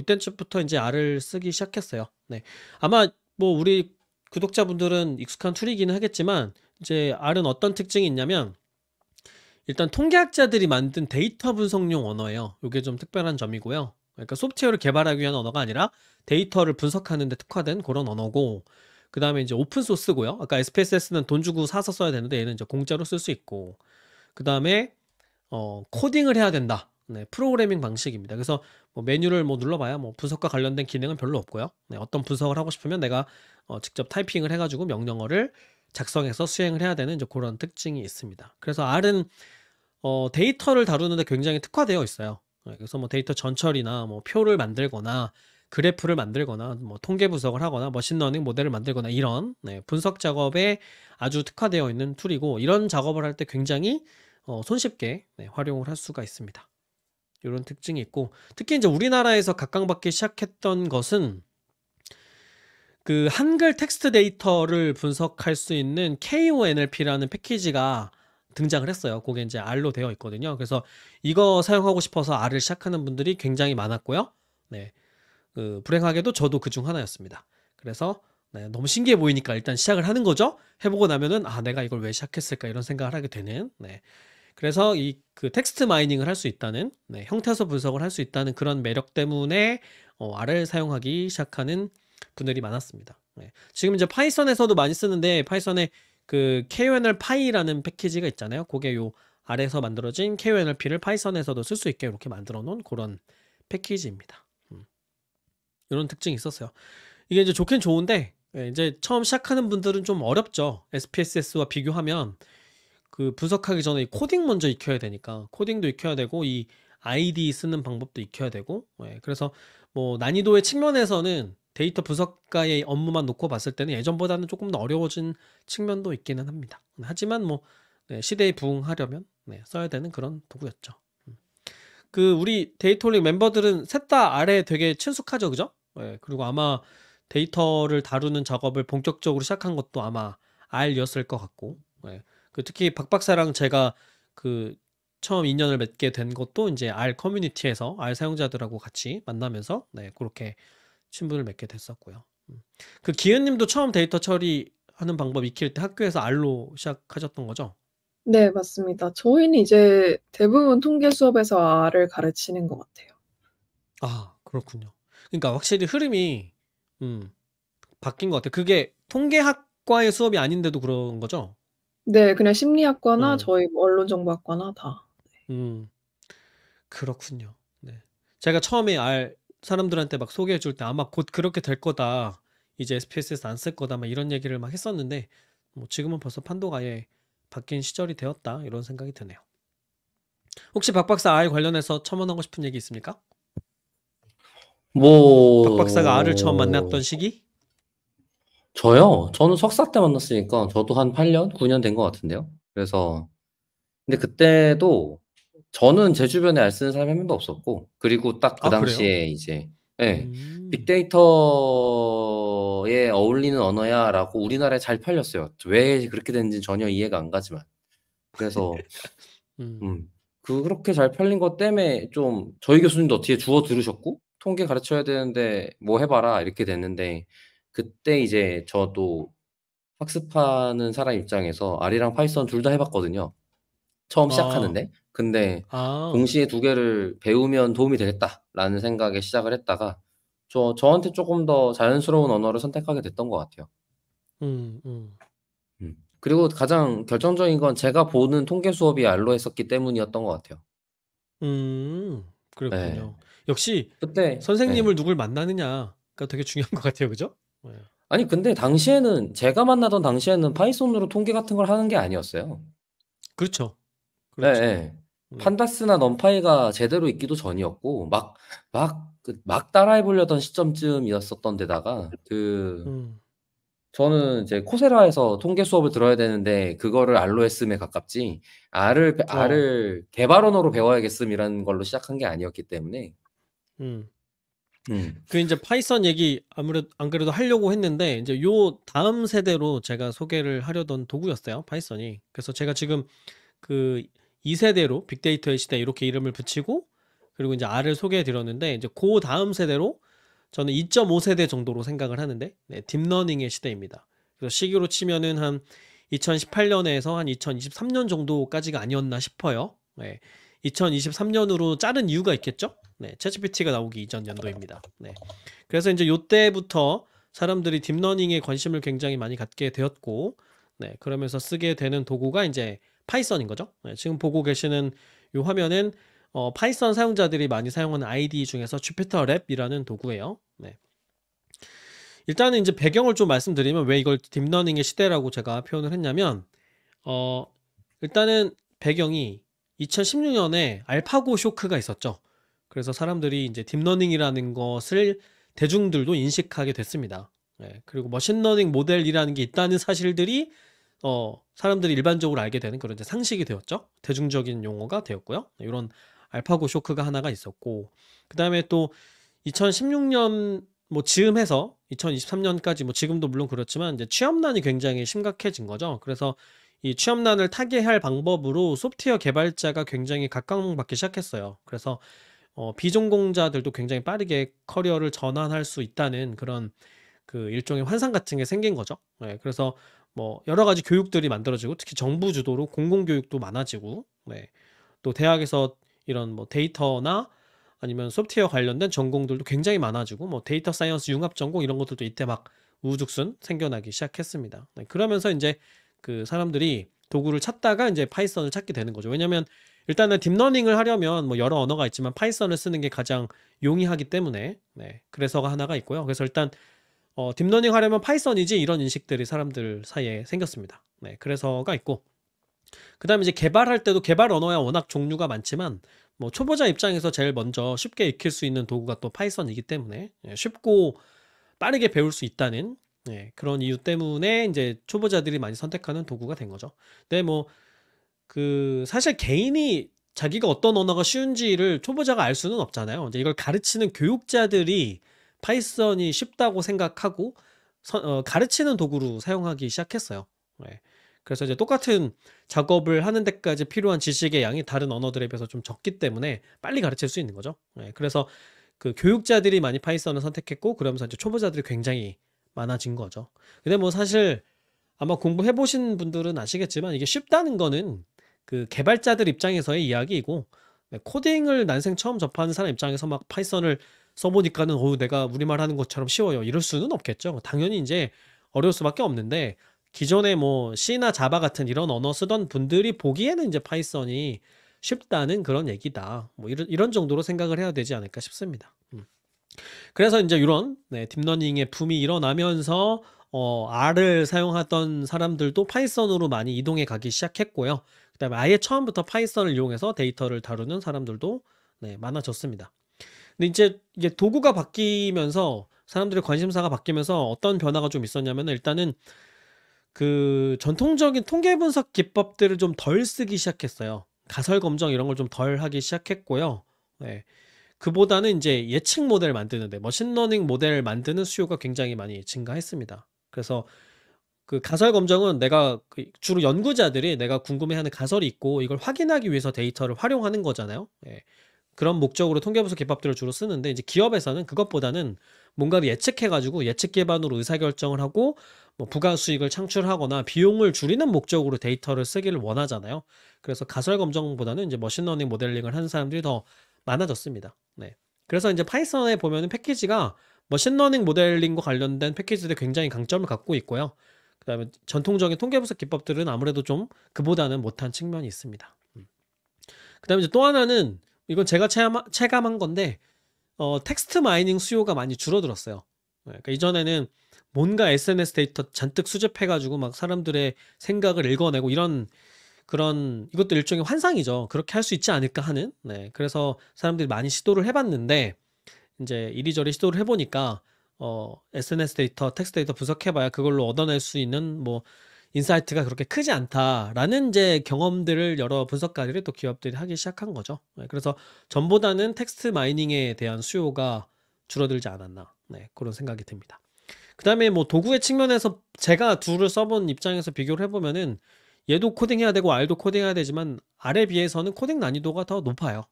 이때쯤부터 이제 R을 쓰기 시작했어요. 네. 아마 뭐 우리 구독자분들은 익숙한 툴이기는 하겠지만 이제 R은 어떤 특징이 있냐면 일단 통계학자들이 만든 데이터 분석용 언어예요. 이게 좀 특별한 점이고요. 그러니까 소프트웨어를 개발하기 위한 언어가 아니라 데이터를 분석하는 데 특화된 그런 언어고, 그 다음에 이제 오픈 소스고요. 아까 SPSS는 돈 주고 사서 써야 되는데 얘는 이제 공짜로 쓸 수 있고, 그 다음에 코딩을 해야 된다. 네, 프로그래밍 방식입니다. 그래서 뭐 메뉴를 뭐 눌러봐야 뭐 분석과 관련된 기능은 별로 없고요. 네, 어떤 분석을 하고 싶으면 내가 직접 타이핑을 해가지고 명령어를 작성해서 수행을 해야 되는 이제 그런 특징이 있습니다. 그래서 R은 데이터를 다루는데 굉장히 특화되어 있어요. 네, 그래서 뭐 데이터 전처리나 뭐 표를 만들거나 그래프를 만들거나 뭐 통계 분석을 하거나 머신러닝 모델을 만들거나 이런 네, 분석 작업에 아주 특화되어 있는 툴이고, 이런 작업을 할 때 굉장히 손쉽게 네, 활용을 할 수가 있습니다. 이런 특징이 있고, 특히 이제 우리나라에서 각광받기 시작했던 것은 그 한글 텍스트 데이터를 분석할 수 있는 KONLP라는 패키지가 등장을 했어요. 그게 이제 R로 되어 있거든요. 그래서 이거 사용하고 싶어서 R을 시작하는 분들이 굉장히 많았고요. 네, 불행하게도 저도 그중 하나였습니다. 그래서 네, 너무 신기해 보이니까 일단 시작을 하는 거죠. 해보고 나면은 내가 이걸 왜 시작했을까 이런 생각을 하게 되는. 네. 그래서 그 텍스트 마이닝을 할 수 있다는, 네, 형태소 분석을 할 수 있다는 그런 매력 때문에 R을 사용하기 시작하는 분들이 많았습니다. 네. 지금 이제 파이썬에서도 많이 쓰는데 파이썬에 그 KONLPy라는 패키지가 있잖아요. 그게 요 R에서 만들어진 KONLP를 파이썬에서도 쓸 수 있게 이렇게 만들어 놓은 그런 패키지입니다. 이런 특징이 있었어요. 이게 이제 좋긴 좋은데 이제 처음 시작하는 분들은 좀 어렵죠. SPSS와 비교하면 그 분석하기 전에 코딩 먼저 익혀야 되니까 코딩도 익혀야 되고 이 ID 쓰는 방법도 익혀야 되고, 그래서 뭐 난이도의 측면에서는 데이터 분석가의 업무만 놓고 봤을 때는 예전보다는 조금 더 어려워진 측면도 있기는 합니다. 하지만 뭐 시대에 부응하려면 써야 되는 그런 도구였죠. 그 우리 데이터홀릭 멤버들은 셋 다 R에 되게 친숙하죠, 그죠? 그리고 아마 데이터를 다루는 작업을 본격적으로 시작한 것도 아마 R이었을 것 같고, 그 특히 박 박사랑 제가 그 처음 인연을 맺게 된 것도 이제 R 커뮤니티에서 R 사용자들하고 같이 만나면서 그렇게 친분을 맺게 됐었고요. 그 기은님도 처음 데이터 처리하는 방법 익힐 때 학교에서 R로 시작하셨던 거죠? 네, 맞습니다. 저희는 이제 대부분 통계 수업에서 R을 가르치는 것 같아요. 아, 그렇군요. 그러니까 확실히 흐름이 바뀐 것 같아요. 그게 통계학과의 수업이 아닌데도 그런 거죠? 네, 그냥 심리학과나 저희 뭐 언론정보학과나 다. 음. 그렇군요. 네. 제가 처음에 사람들한테 막 소개해 줄 때 아마 곧 그렇게 될 거다. 이제 SPSS 안 쓸 거다. 막 이런 얘기를 막 했었는데 뭐 지금은 벌써 판도가 아예 바뀐 시절이 되었다. 이런 생각이 드네요. 혹시 박 박사 R 관련해서 첨언하고 싶은 얘기 있습니까? 박 박사가 R을 처음 만났던 시기? 저요? 저는 석사 때 만났으니까 저도 한 8년, 9년 된 것 같은데요. 그래서 근데 그때도 저는 제 주변에 R 쓰는 사람이 한 명도 없었고, 그리고 딱 그 아, 그래요? 당시에 이제 예, 음. 빅데이터에 어울리는 언어야라고 우리나라에 잘 팔렸어요. 왜 그렇게 됐는지 전혀 이해가 안 가지만. 그래서 그렇게 잘 팔린 것 때문에 좀 저희 교수님도 어떻게 주워 들으셨고 통계 가르쳐야 되는데 뭐 해봐라 이렇게 됐는데, 그때 이제 저도 학습하는 사람 입장에서 R이랑 파이썬 둘 다 해봤거든요. 처음 아, 시작하는데. 근데 동시에 두 개를 배우면 도움이 되겠다라는 생각에 시작을 했다가 저한테 조금 더 자연스러운 언어를 선택하게 됐던 것 같아요. 그리고 가장 결정적인 건 제가 보는 통계 수업이 R로 했었기 때문이었던 것 같아요. 네. 그렇군요. 역시 그때 선생님을 누굴 만나느냐가 되게 중요한 것 같아요. 그죠? 네. 아니 근데 당시에는 제가 만나던 당시에는 파이썬으로 통계 같은 걸 하는 게 아니었어요. 그렇죠. 예, 그렇죠. 예. 판다스나 넘파이가 제대로 있기도 전이었고 막 따라해 보려던 시점쯤이었었던 데다가 저는 이제 코세라에서 통계 수업을 들어야 되는데 그거를 R로 했음에 가깝지 R을 개발 언어로 배워야겠음이라는 걸로 시작한 게 아니었기 때문에. 그 이제 파이썬 얘기 아무래도 안 그래도 하려고 했는데 이제 요 다음 세대로 제가 소개를 하려던 도구였어요. 파이썬이. 그래서 제가 지금 그 2세대로 빅데이터의 시대 이렇게 이름을 붙이고 그리고 이제 R을 소개해 드렸는데 이제 그 다음 세대로 저는 2.5세대 정도로 생각을 하는데 네, 딥러닝의 시대입니다. 그래서 시기로 치면은 한 2018년에서 한 2023년 정도까지가 아니었나 싶어요. 네, 2023년으로 자른 이유가 있겠죠? 네, 챗GPT가 나오기 이전 연도입니다. 네, 그래서 이제 요때부터 사람들이 딥러닝에 관심을 굉장히 많이 갖게 되었고, 네, 그러면서 쓰게 되는 도구가 이제 파이썬인 거죠. 네, 지금 보고 계시는 이 화면은 파이썬 사용자들이 많이 사용하는 IDE 중에서 주피터 랩이라는 도구예요. 네. 일단은 이제 배경을 좀 말씀드리면 왜 이걸 딥러닝의 시대라고 제가 표현을 했냐면 일단은 배경이 2016년에 알파고 쇼크가 있었죠. 그래서 사람들이 이제 딥러닝이라는 것을 대중들도 인식하게 됐습니다. 네, 그리고 머신러닝 모델이라는 게 있다는 사실들이 사람들이 일반적으로 알게 되는 그런 이제 상식이 되었죠. 대중적인 용어가 되었고요. 이런 알파고 쇼크가 하나가 있었고, 그 다음에 또 2016년 뭐 즈음해서 2023년까지 뭐 지금도 물론 그렇지만 이제 취업난이 굉장히 심각해진 거죠. 그래서 이 취업난을 타개할 방법으로 소프트웨어 개발자가 굉장히 각광받기 시작했어요. 그래서 비전공자들도 굉장히 빠르게 커리어를 전환할 수 있다는 그런 그 일종의 환상 같은 게 생긴 거죠. 네, 그래서 뭐 여러 가지 교육들이 만들어지고 특히 정부 주도로 공공교육도 많아지고, 네, 또 대학에서 이런 뭐 데이터나 아니면 소프트웨어 관련된 전공들도 굉장히 많아지고 뭐 데이터 사이언스 융합 전공 이런 것들도 이때 막 우후죽순 생겨나기 시작했습니다. 네, 그러면서 이제 그 사람들이 도구를 찾다가 이제 파이썬을 찾게 되는 거죠. 왜냐면 일단은 딥러닝을 하려면 뭐 여러 언어가 있지만 파이썬을 쓰는 게 가장 용이하기 때문에, 네, 그래서가 하나가 있고요. 그래서 일단 딥러닝 하려면 파이썬이지 이런 인식들이 사람들 사이에 생겼습니다. 네, 그래서가 있고, 그 다음에 이제 개발할 때도 개발 언어야 워낙 종류가 많지만 뭐 초보자 입장에서 제일 먼저 쉽게 익힐 수 있는 도구가 또 파이썬이기 때문에 쉽고 빠르게 배울 수 있다는, 네, 그런 이유 때문에 이제 초보자들이 많이 선택하는 도구가 된 거죠. 근데 뭐 그 사실 개인이 자기가 어떤 언어가 쉬운지를 초보자가 알 수는 없잖아요. 이제 이걸 가르치는 교육자들이 파이썬이 쉽다고 생각하고 가르치는 도구로 사용하기 시작했어요. 네. 그래서 이제 똑같은 작업을 하는 데까지 필요한 지식의 양이 다른 언어들에 비해서 좀 적기 때문에 빨리 가르칠 수 있는 거죠. 네. 그래서 그 교육자들이 많이 파이썬을 선택했고, 그러면서 이제 초보자들이 굉장히 많아진 거죠. 근데 뭐 사실 아마 공부해 보신 분들은 아시겠지만 이게 쉽다는 거는 그 개발자들 입장에서의 이야기이고, 코딩을 난생 처음 접하는 사람 입장에서 막 파이썬을 써보니까는 내가 우리말 하는 것처럼 쉬워요 이럴 수는 없겠죠. 당연히 이제 어려울 수밖에 없는데, 기존에 뭐 C나 자바 같은 이런 언어 쓰던 분들이 보기에는 이제 파이썬이 쉽다는 그런 얘기다. 뭐 이런 정도로 생각을 해야 되지 않을까 싶습니다. 그래서 이제 이런 딥러닝의 붐이 일어나면서 R을 사용하던 사람들도 파이썬으로 많이 이동해 가기 시작했고요. 그다음에 아예 처음부터 파이썬을 이용해서 데이터를 다루는 사람들도 많아졌습니다. 근데 이제 이게 도구가 바뀌면서 사람들의 관심사가 바뀌면서 어떤 변화가 좀 있었냐면 일단은 그 전통적인 통계 분석 기법들을 좀 덜 쓰기 시작했어요. 가설 검정 이런 걸 좀 덜 하기 시작했고요. 그보다는 이제 예측 모델 만드는데 머신러닝 모델 만드는 수요가 굉장히 많이 증가했습니다. 그래서 그 가설 검정은 내가 주로 연구자들이 내가 궁금해하는 가설이 있고 이걸 확인하기 위해서 데이터를 활용하는 거잖아요. 그런 목적으로 통계 분석 기법들을 주로 쓰는데 이제 기업에서는 그것보다는 뭔가를 예측해가지고 예측 기반으로 의사결정을 하고 뭐 부가 수익을 창출하거나 비용을 줄이는 목적으로 데이터를 쓰기를 원하잖아요. 그래서 가설 검정보다는 이제 머신러닝 모델링을 하는 사람들이 더 많아졌습니다. 그래서 이제 파이썬에 보면은 패키지가 머신러닝 모델링과 관련된 패키지들이 굉장히 강점을 갖고 있고요. 그다음에 전통적인 통계 분석 기법들은 아무래도 좀 그보다는 못한 측면이 있습니다. 그다음에 이제 또 하나는 이건 제가 체감한 건데 텍스트 마이닝 수요가 많이 줄어들었어요. 그러니까 이전에는 뭔가 SNS 데이터 잔뜩 수집해가지고 막 사람들의 생각을 읽어내고 그런 이것도 일종의 환상이죠. 그렇게 할 수 있지 않을까 하는. 그래서 사람들이 많이 시도를 해봤는데 이제 이리저리 시도를 해보니까 SNS 데이터, 텍스트 데이터 분석해봐야 그걸로 얻어낼 수 있는 뭐 인사이트가 그렇게 크지 않다라는 이제 경험들을 여러 분석가들이 또 기업들이 하기 시작한 거죠. 그래서 전보다는 텍스트 마이닝에 대한 수요가 줄어들지 않았나 그런 생각이 듭니다. 그 다음에 뭐 도구의 측면에서 제가 둘을 써본 입장에서 비교를 해보면은 얘도 코딩해야 되고 R도 코딩해야 되지만 R에 비해서는 코딩 난이도가 더 높아요.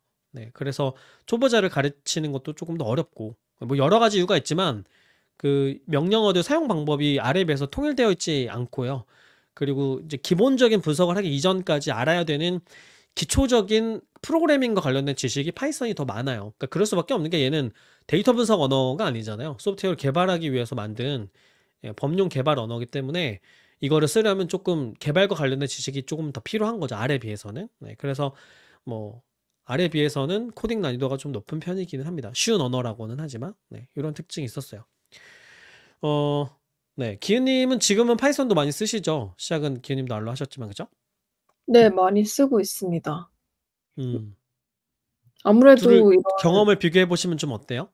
그래서 초보자를 가르치는 것도 조금 더 어렵고 뭐 여러 가지 이유가 있지만 그 명령어들 사용 방법이 R에 비해서 통일되어 있지 않고요. 그리고 이제 기본적인 분석을 하기 이전까지 알아야 되는 기초적인 프로그래밍과 관련된 지식이 파이썬이 더 많아요. 그러니까 그럴 수밖에 없는 게 얘는 데이터 분석 언어가 아니잖아요. 소프트웨어를 개발하기 위해서 만든 범용 개발 언어이기 때문에 이거를 쓰려면 조금 개발과 관련된 지식이 조금 더 필요한 거죠. R에 비해서는. 그래서 뭐 R에 비해서는 코딩 난이도가 좀 높은 편이기는 합니다. 쉬운 언어라고는 하지만 이런 특징이 있었어요. 기은님은 지금은 파이썬도 많이 쓰시죠? 시작은 기은님도 R로 하셨지만 그죠? 네, 많이 쓰고 있습니다. 아무래도 둘을 경험을 비교해 보시면 좀 어때요?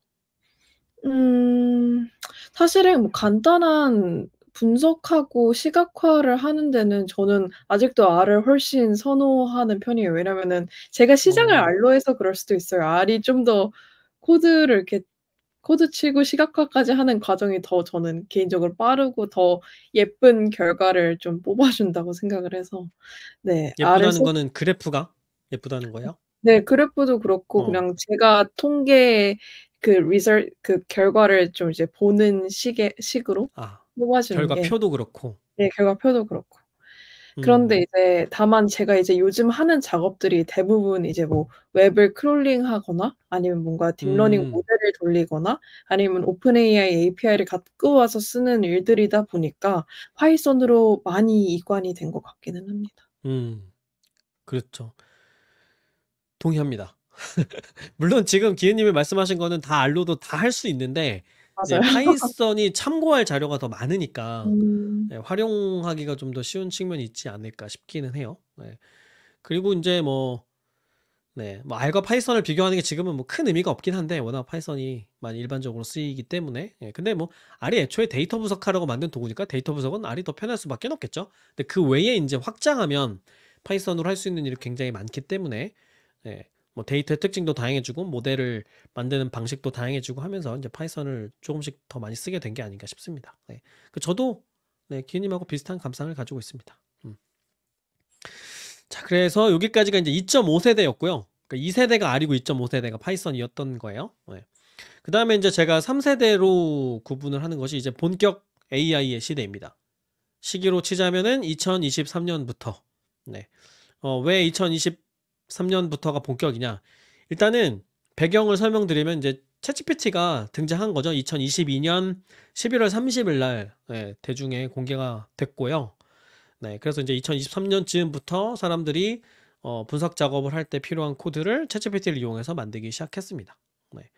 사실은 뭐 간단한 분석하고 시각화를 하는 데는 저는 아직도 R을 훨씬 선호하는 편이에요. 왜냐면은 제가 시작을 R로 해서 그럴 수도 있어요. R이 좀 더 코드를 이렇게 코드 치고 시각화까지 하는 과정이 더 저는 개인적으로 빠르고 더 예쁜 결과를 좀 뽑아준다고 생각을 해서 예쁘다는 거는 그래프가 예쁘다는 거예요? 네, 그래프도 그렇고 그냥 제가 통계 그 결과를 좀 이제 보는 식으로 뽑아주는 게 결과표도 그렇고. 네, 결과표도 그렇고. 그런데 이제 다만 제가 이제 요즘 하는 작업들이 대부분 이제 뭐 웹을 크롤링하거나 아니면 뭔가 딥러닝 모델을 돌리거나 아니면 오픈 AI API를 갖고 와서 쓰는 일들이다 보니까 파이썬으로 많이 이관이 된 것 같기는 합니다. 그렇죠. 동의합니다. 물론 지금 기은님이 말씀하신 거는 다 R로도 다 할 수 있는데 맞아요. 파이썬이 참고할 자료가 더 많으니까 활용하기가 좀 더 쉬운 측면이 있지 않을까 싶기는 해요. 그리고 이제 뭐 R과 파이썬을 비교하는 게 지금은 뭐 큰 의미가 없긴 한데 워낙 파이썬이 많이 일반적으로 쓰이기 때문에 근데 뭐 R이 애초에 데이터 분석하려고 만든 도구니까 데이터 분석은 R이 더 편할 수밖에 없겠죠. 근데 그 외에 이제 확장하면 파이썬으로 할 수 있는 일이 굉장히 많기 때문에 뭐 데이터의 특징도 다양해지고 모델을 만드는 방식도 다양해지고 하면서 이제 파이썬을 조금씩 더 많이 쓰게 된 게 아닌가 싶습니다. 저도 기은님하고 비슷한 감상을 가지고 있습니다. 자, 그래서 여기까지가 이제 2.5세대였고요. 그러니까 2세대가 R이고 2.5세대가 파이썬이었던 거예요. 그 다음에 이제 제가 3세대로 구분을 하는 것이 이제 본격 AI의 시대입니다. 시기로 치자면은 2023년부터. 왜 2023년부터가 본격이냐? 일단은 배경을 설명드리면 이제 챗GPT가 등장한 거죠. 2022년 11월 30일 날 대중에 공개가 됐고요. 그래서 이제 2023년쯤부터 사람들이 분석 작업을 할 때 필요한 코드를 챗GPT를 이용해서 만들기 시작했습니다. 네.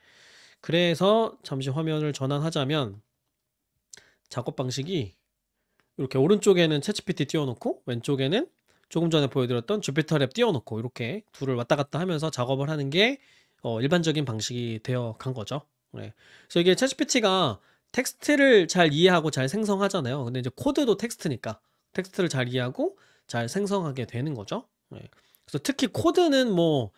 그래서 잠시 화면을 전환하자면 작업 방식이 이렇게 오른쪽에는 챗GPT 띄워놓고 왼쪽에는 조금 전에 보여드렸던 주피터랩 띄워놓고 이렇게 둘을 왔다 갔다 하면서 작업을 하는 게 일반적인 방식이 되어 간 거죠. 네. 그래서 이게 챗GPT가 텍스트를 잘 이해하고 잘 생성하잖아요. 근데 이제 코드도 텍스트니까 텍스트를 잘 이해하고 잘 생성하게 되는 거죠. 네. 그래서 특히 코드는 뭐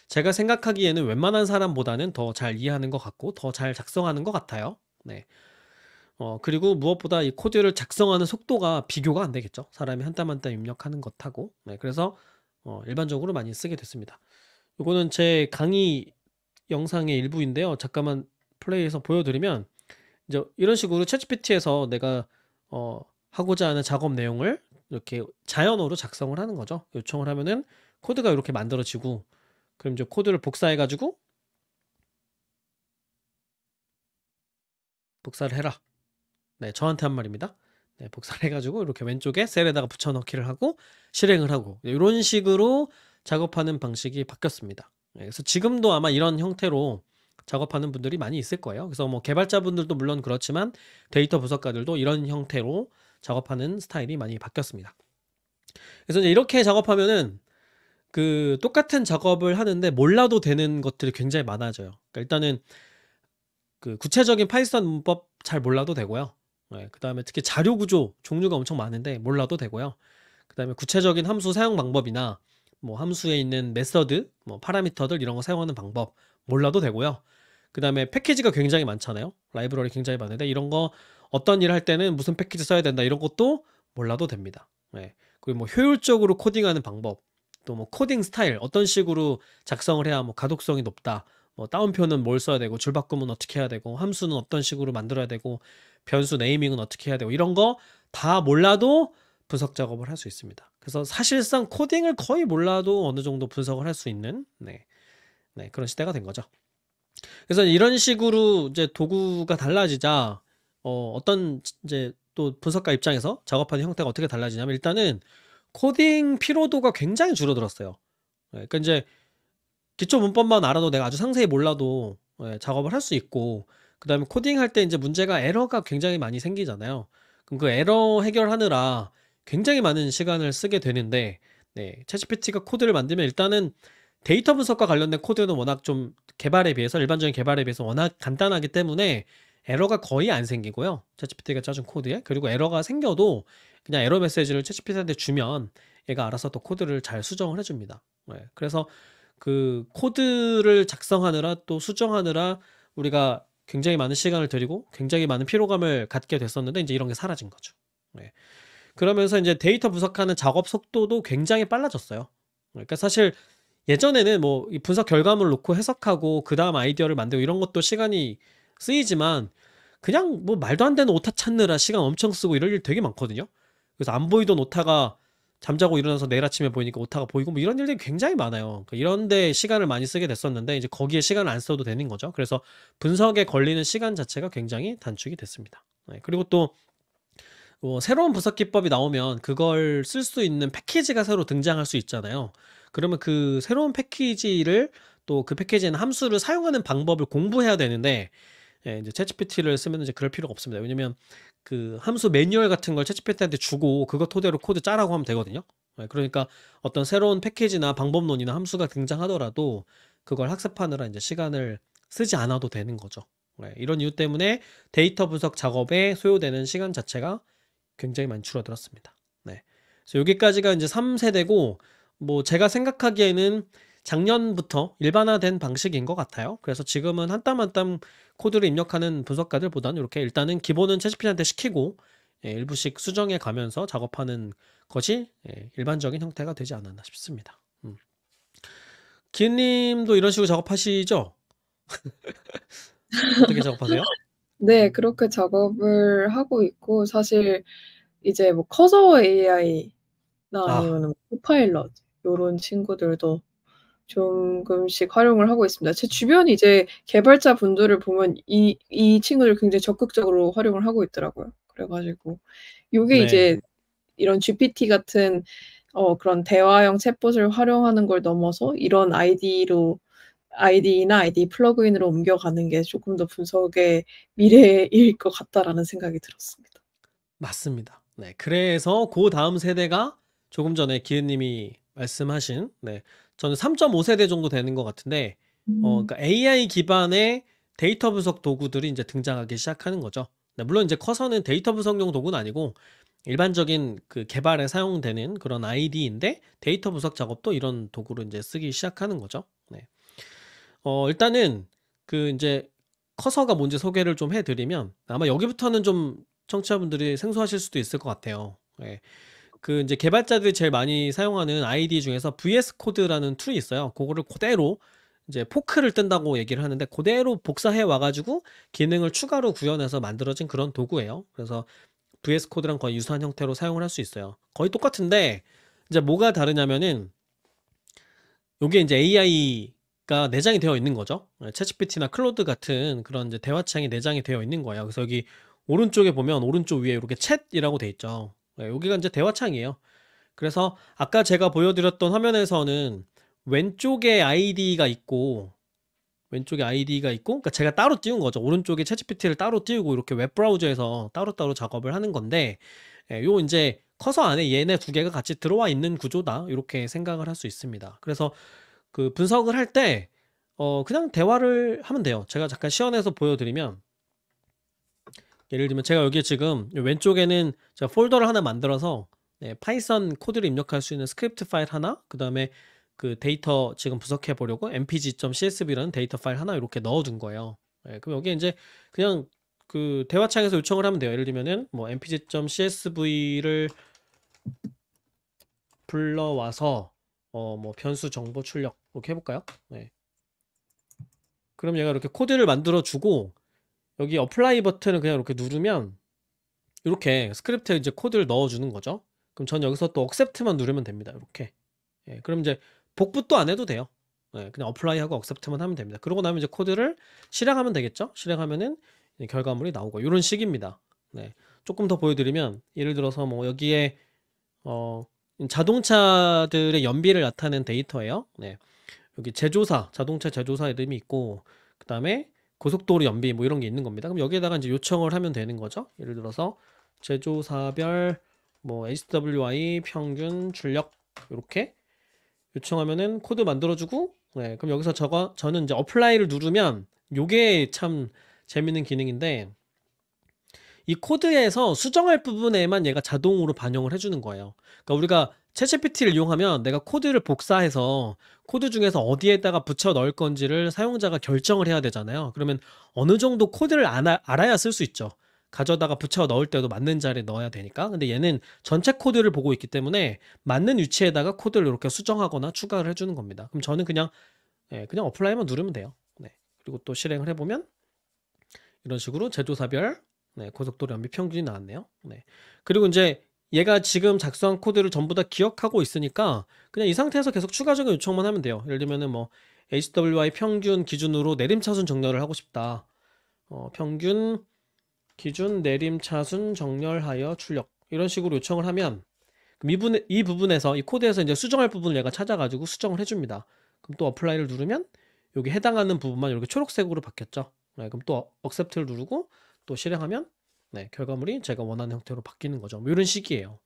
제가 생각하기에는 웬만한 사람보다는 더 잘 이해하는 것 같고 더 잘 작성하는 것 같아요. 네. 그리고 무엇보다 이 코드를 작성하는 속도가 비교가 안 되겠죠. 사람이 한 땀 한 땀 입력하는 것하고. 네, 그래서 일반적으로 많이 쓰게 됐습니다. 이거는 제 강의 영상의 일부인데요. 잠깐만 플레이해서 보여드리면 이제 이런 식으로 챗GPT에서 내가 하고자 하는 작업 내용을 이렇게 자연어로 작성을 하는 거죠. 요청을 하면은 코드가 이렇게 만들어지고 그럼 이제 코드를 복사해가지고 복사를 해라. 네, 저한테 한 말입니다. 네, 복사를 해가지고 이렇게 왼쪽에 셀에다가 붙여넣기를 하고 실행을 하고 이런 식으로 작업하는 방식이 바뀌었습니다. 네, 그래서 지금도 아마 이런 형태로 작업하는 분들이 많이 있을 거예요. 그래서 뭐 개발자분들도 물론 그렇지만 데이터 분석가들도 이런 형태로 작업하는 스타일이 많이 바뀌었습니다. 그래서 이제 이렇게 작업하면은 그 똑같은 작업을 하는데 몰라도 되는 것들이 굉장히 많아져요. 그러니까 일단은 그 구체적인 파이썬 문법 잘 몰라도 되고요. 네, 그 다음에 특히 자료 구조 종류가 엄청 많은데 몰라도 되고요. 그 다음에 구체적인 함수 사용 방법이나 뭐 함수에 있는 메서드, 뭐 파라미터들 이런 거 사용하는 방법 몰라도 되고요. 그 다음에 패키지가 굉장히 많잖아요. 라이브러리 굉장히 많은데 이런 거 어떤 일 할 때는 무슨 패키지 써야 된다 이런 것도 몰라도 됩니다. 네. 그리고 뭐 효율적으로 코딩하는 방법, 또 뭐 코딩 스타일 어떤 식으로 작성을 해야 뭐 가독성이 높다. 뭐 따옴표는 뭘 써야 되고 줄바꿈은 어떻게 해야 되고 함수는 어떤 식으로 만들어야 되고 변수 네이밍은 어떻게 해야 되고 이런 거 다 몰라도 분석 작업을 할 수 있습니다. 그래서 사실상 코딩을 거의 몰라도 어느 정도 분석을 할 수 있는 그런 시대가 된 거죠. 그래서 이런 식으로 이제 도구가 달라지자 어떤 이제 또 분석가 입장에서 작업하는 형태가 어떻게 달라지냐면 일단은 코딩 피로도가 굉장히 줄어들었어요. 그러니까 이제 기초 문법만 알아도 내가 아주 상세히 몰라도 작업을 할 수 있고 그 다음에 코딩할 때 이제 문제가 에러가 굉장히 많이 생기잖아요. 그럼 그 에러 해결하느라 굉장히 많은 시간을 쓰게 되는데 챗GPT가 코드를 만들면 일단은 데이터 분석과 관련된 코드는 워낙 좀 개발에 비해서 일반적인 개발에 비해서 워낙 간단하기 때문에 에러가 거의 안 생기고요. 챗GPT가 짜준 코드에. 그리고 에러가 생겨도 그냥 에러 메시지를 챗GPT한테 주면 얘가 알아서 또 코드를 잘 수정을 해줍니다. 그래서 그 코드를 작성하느라 또 수정하느라 우리가 굉장히 많은 시간을 들이고 굉장히 많은 피로감을 갖게 됐었는데 이제 이런 게 사라진 거죠. 그러면서 이제 데이터 분석하는 작업 속도도 굉장히 빨라졌어요. 그러니까 사실 예전에는 뭐 이 분석 결과물을 놓고 해석하고 그 다음 아이디어를 만들고 이런 것도 시간이 쓰이지만 그냥 뭐 말도 안 되는 오타 찾느라 시간 엄청 쓰고 이럴 일 되게 많거든요. 그래서 안 보이던 오타가 잠자고 일어나서 내일 아침에 보이니까 오타가 보이고 뭐 이런 일들이 굉장히 많아요. 그러니까 이런데 시간을 많이 쓰게 됐었는데 이제 거기에 시간을 안 써도 되는 거죠. 그래서 분석에 걸리는 시간 자체가 굉장히 단축이 됐습니다. 그리고 또 새로운 분석 기법이 나오면 그걸 쓸 수 있는 패키지가 새로 등장할 수 있잖아요. 그러면 그 새로운 패키지를 또 그 패키지에는 함수를 사용하는 방법을 공부해야 되는데 이제 챗GPT를 쓰면 이제 그럴 필요가 없습니다. 왜냐면 그 함수 매뉴얼 같은 걸 챗GPT한테 주고 그거 토대로 코드 짜라고 하면 되거든요. 그러니까 어떤 새로운 패키지나 방법론이나 함수가 등장하더라도 그걸 학습하느라 이제 시간을 쓰지 않아도 되는 거죠. 이런 이유 때문에 데이터 분석 작업에 소요되는 시간 자체가 굉장히 많이 줄어들었습니다. 그래서 여기까지가 이제 3세대고 뭐 제가 생각하기에는 작년부터 일반화된 방식인 것 같아요. 그래서 지금은 한 땀 한 땀 코드를 입력하는 분석가들보다는 이렇게 일단은 기본은 챗GPT한테 시키고 일부씩 수정해 가면서 작업하는 것이 일반적인 형태가 되지 않았나 싶습니다. 기은님도 이런 식으로 작업하시죠? 어떻게 작업하세요? 네, 그렇게 작업을 하고 있고 사실 이제 뭐 커서 AI나 아니면은 코파일럿 요런 친구들도 조금씩 활용을 하고 있습니다. 제 주변 이제 개발자분들을 보면 이 친구들 굉장히 적극적으로 활용을 하고 있더라고요. 그래 가지고 요게 이제 이런 GPT 같은 그런 대화형 챗봇을 활용하는 걸 넘어서 이런 아이디나 아이디 플러그인으로 옮겨가는 게 조금 더 분석의 미래일 것 같다라는 생각이 들었습니다. 맞습니다. 네, 그래서 그 다음 세대가 조금 전에 기은님이 말씀하신, 저는 3.5세대 정도 되는 것 같은데, 그러니까 AI 기반의 데이터 분석 도구들이 이제 등장하기 시작하는 거죠. 물론 이제 커서는 데이터 분석용 도구는 아니고 일반적인 그 개발에 사용되는 그런 ID인데 데이터 분석 작업도 이런 도구로 이제 쓰기 시작하는 거죠. 일단은 그 이제 커서가 뭔지 소개를 좀 해드리면 아마 여기부터는 좀 청취자분들이 생소하실 수도 있을 것 같아요. 그 이제 개발자들이 제일 많이 사용하는 아이디 중에서 VS 코드라는 툴이 있어요. 그거를 그대로 이제 포크를 뜬다고 얘기를 하는데 그대로 복사해 와가지고 기능을 추가로 구현해서 만들어진 그런 도구예요. 그래서 VS 코드랑 거의 유사한 형태로 사용을 할 수 있어요. 거의 똑같은데 이제 뭐가 다르냐면은 요게 이제 AI가 내장이 되어 있는 거죠. 챗GPT나 클로드 같은 그런 이제 대화 창이 내장이 되어 있는 거예요. 그래서 여기 오른쪽에 보면 오른쪽 위에 이렇게 챗이라고 돼 있죠. 여기가 이제 대화 창이에요. 그래서 아까 제가 보여드렸던 화면에서는 왼쪽에 아이디가 있고 그러니까 제가 따로 띄운 거죠. 오른쪽에 챗GPT를 따로 띄우고 이렇게 웹브라우저에서 따로따로 작업을 하는 건데 요 이제 커서 안에 얘네 두 개가 같이 들어와 있는 구조다 이렇게 생각을 할 수 있습니다. 그래서 그 분석을 할 때 그냥 대화를 하면 돼요. 제가 잠깐 시연해서 보여드리면 예를 들면 제가 여기 지금 왼쪽에는 제가 폴더를 하나 만들어서 파이썬 코드를 입력할 수 있는 스크립트 파일 하나, 그 다음에 그 데이터 지금 분석해 보려고 mpg.csv라는 데이터 파일 하나 이렇게 넣어둔 거예요. 그럼 여기에 이제 그냥 그 대화창에서 요청을 하면 돼요. 예를 들면은 뭐 mpg.csv를 불러와서 뭐 변수 정보 출력 이렇게 해볼까요? 그럼 얘가 이렇게 코드를 만들어 주고 여기 어플라이 버튼을 그냥 이렇게 누르면 이렇게 스크립트에 이제 코드를 넣어주는 거죠. 그럼 전 여기서 또 accept만 누르면 됩니다. 이렇게. 그럼 이제 복붙도 안 해도 돼요. 그냥 어플라이하고 accept만 하면 됩니다. 그러고 나면 이제 코드를 실행하면 되겠죠. 실행하면은 결과물이 나오고 이런 식입니다. 조금 더 보여드리면 예를 들어서 뭐 여기에 자동차들의 연비를 나타낸 데이터예요. 여기 자동차 제조사 이름이 있고 그 다음에 고속도로 연비 뭐 이런 게 있는 겁니다. 그럼 여기에다가 이제 요청을 하면 되는 거죠. 예를 들어서 제조사별 뭐 HWI 평균 출력 이렇게 요청하면은 코드 만들어주고 그럼 여기서 저는 이제 어플라이를 누르면 요게 참 재밌는 기능인데 이 코드에서 수정할 부분에만 얘가 자동으로 반영을 해주는 거예요. 그러니까 우리가 챗GPT를 이용하면 내가 코드를 복사해서 코드 중에서 어디에다가 붙여 넣을 건지를 사용자가 결정을 해야 되잖아요. 그러면 어느 정도 코드를 알아야 쓸 수 있죠. 가져다가 붙여 넣을 때도 맞는 자리에 넣어야 되니까. 근데 얘는 전체 코드를 보고 있기 때문에 맞는 위치에다가 코드를 이렇게 수정하거나 추가를 해주는 겁니다. 그럼 저는 그냥 어플라이만 누르면 돼요. 그리고 또 실행을 해보면 이런 식으로 제조사별 고속도로 연비 평균이 나왔네요. 그리고 이제 얘가 지금 작성한 코드를 전부 다 기억하고 있으니까 그냥 이 상태에서 계속 추가적인 요청만 하면 돼요. 예를 들면은 뭐 HWI 평균 기준으로 내림차순 정렬을 하고 싶다. 평균 기준 내림차순 정렬하여 출력 이런 식으로 요청을 하면 이 부분에서 이 코드에서 이제 수정할 부분을 얘가 찾아가지고 수정을 해줍니다. 그럼 또 어플라이를 누르면 여기 해당하는 부분만 이렇게 초록색으로 바뀌었죠. 그럼 또 accept를 누르고 또 실행하면 결과물이 제가 원하는 형태로 바뀌는 거죠. 뭐 이런 식이에요.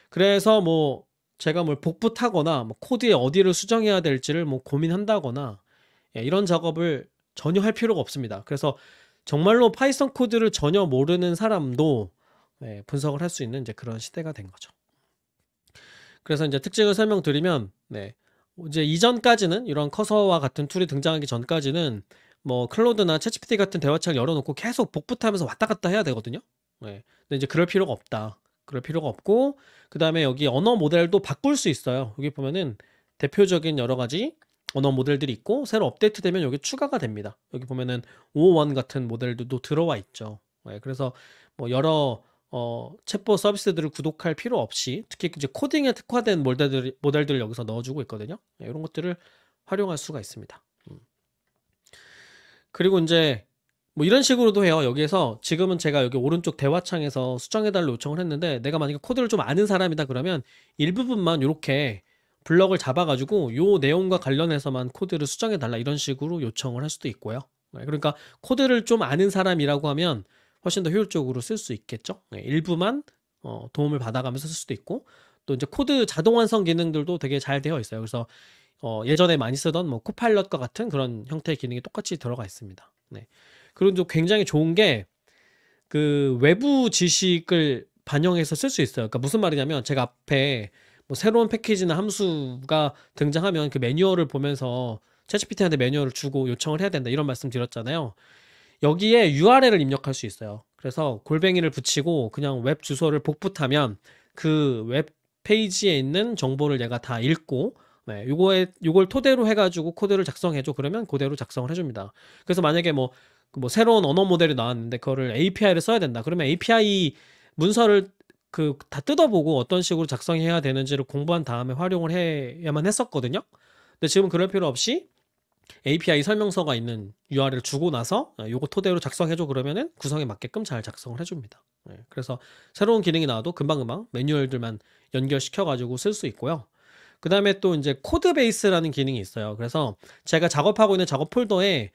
그래서 뭐 제가 뭘 복붙하거나 뭐 코드에 어디를 수정해야 될지를 뭐 고민한다거나 이런 작업을 전혀 할 필요가 없습니다. 그래서 정말로 파이썬 코드를 전혀 모르는 사람도 분석을 할 수 있는 이제 그런 시대가 된 거죠. 그래서 이제 특징을 설명드리면 이제 이전까지는 이런 커서와 같은 툴이 등장하기 전까지는 뭐 클로드나 챗GPT 같은 대화창을 열어놓고 계속 복붙하면서 왔다 갔다 해야 되거든요. 근데 이제 그럴 필요가 없다. 그럴 필요가 없고 그 다음에 여기 언어 모델도 바꿀 수 있어요. 여기 보면은 대표적인 여러 가지 언어 모델들이 있고 새로 업데이트되면 여기 추가가 됩니다. 여기 보면은 501 같은 모델들도 들어와 있죠. 그래서 뭐 여러 챗봇 서비스들을 구독할 필요 없이 특히 이제 코딩에 특화된 모델들을 여기서 넣어주고 있거든요. 이런 것들을 활용할 수가 있습니다. 그리고 이제 뭐 이런 식으로도 해요. 여기에서 지금은 제가 여기 오른쪽 대화창에서 수정해달라 요청을 했는데 내가 만약에 코드를 좀 아는 사람이다 그러면 일부분만 이렇게 블럭을 잡아가지고 요 내용과 관련해서만 코드를 수정해달라 이런 식으로 요청을 할 수도 있고요. 네, 그러니까 코드를 좀 아는 사람이라고 하면 훨씬 더 효율적으로 쓸 수 있겠죠. 네, 일부만 도움을 받아가면서 쓸 수도 있고 또 이제 코드 자동 완성 기능들도 되게 잘 되어 있어요. 그래서 예전에 많이 쓰던 뭐 코파일럿과 같은 그런 형태의 기능이 똑같이 들어가 있습니다. 네. 그리고 좀 굉장히 좋은 게 그 외부 지식을 반영해서 쓸 수 있어요. 그러니까 무슨 말이냐면 제가 앞에 뭐 새로운 패키지나 함수가 등장하면 그 매뉴얼을 보면서 챗GPT한테 매뉴얼을 주고 요청을 해야 된다 이런 말씀 드렸잖아요. 여기에 URL을 입력할 수 있어요. 그래서 골뱅이를 붙이고 그냥 웹 주소를 복붙하면 그 웹 페이지에 있는 정보를 얘가 다 읽고 네, 요걸 토대로 해가지고 코드를 작성해줘. 그러면 그대로 작성을 해줍니다. 그래서 만약에 뭐 새로운 언어 모델이 나왔는데 그거를 API를 써야 된다. 그러면 API 문서를 다 뜯어보고 어떤 식으로 작성해야 되는지를 공부한 다음에 활용을 해야만 했었거든요. 근데 지금 그럴 필요 없이 API 설명서가 있는 URL을 주고 나서 요거 토대로 작성해줘 그러면은 구성에 맞게끔 잘 작성을 해줍니다. 네, 그래서 새로운 기능이 나와도 금방금방 매뉴얼들만 연결시켜가지고 쓸 수 있고요. 그 다음에 또 이제 코드 베이스라는 기능이 있어요. 그래서 제가 작업하고 있는 작업 폴더에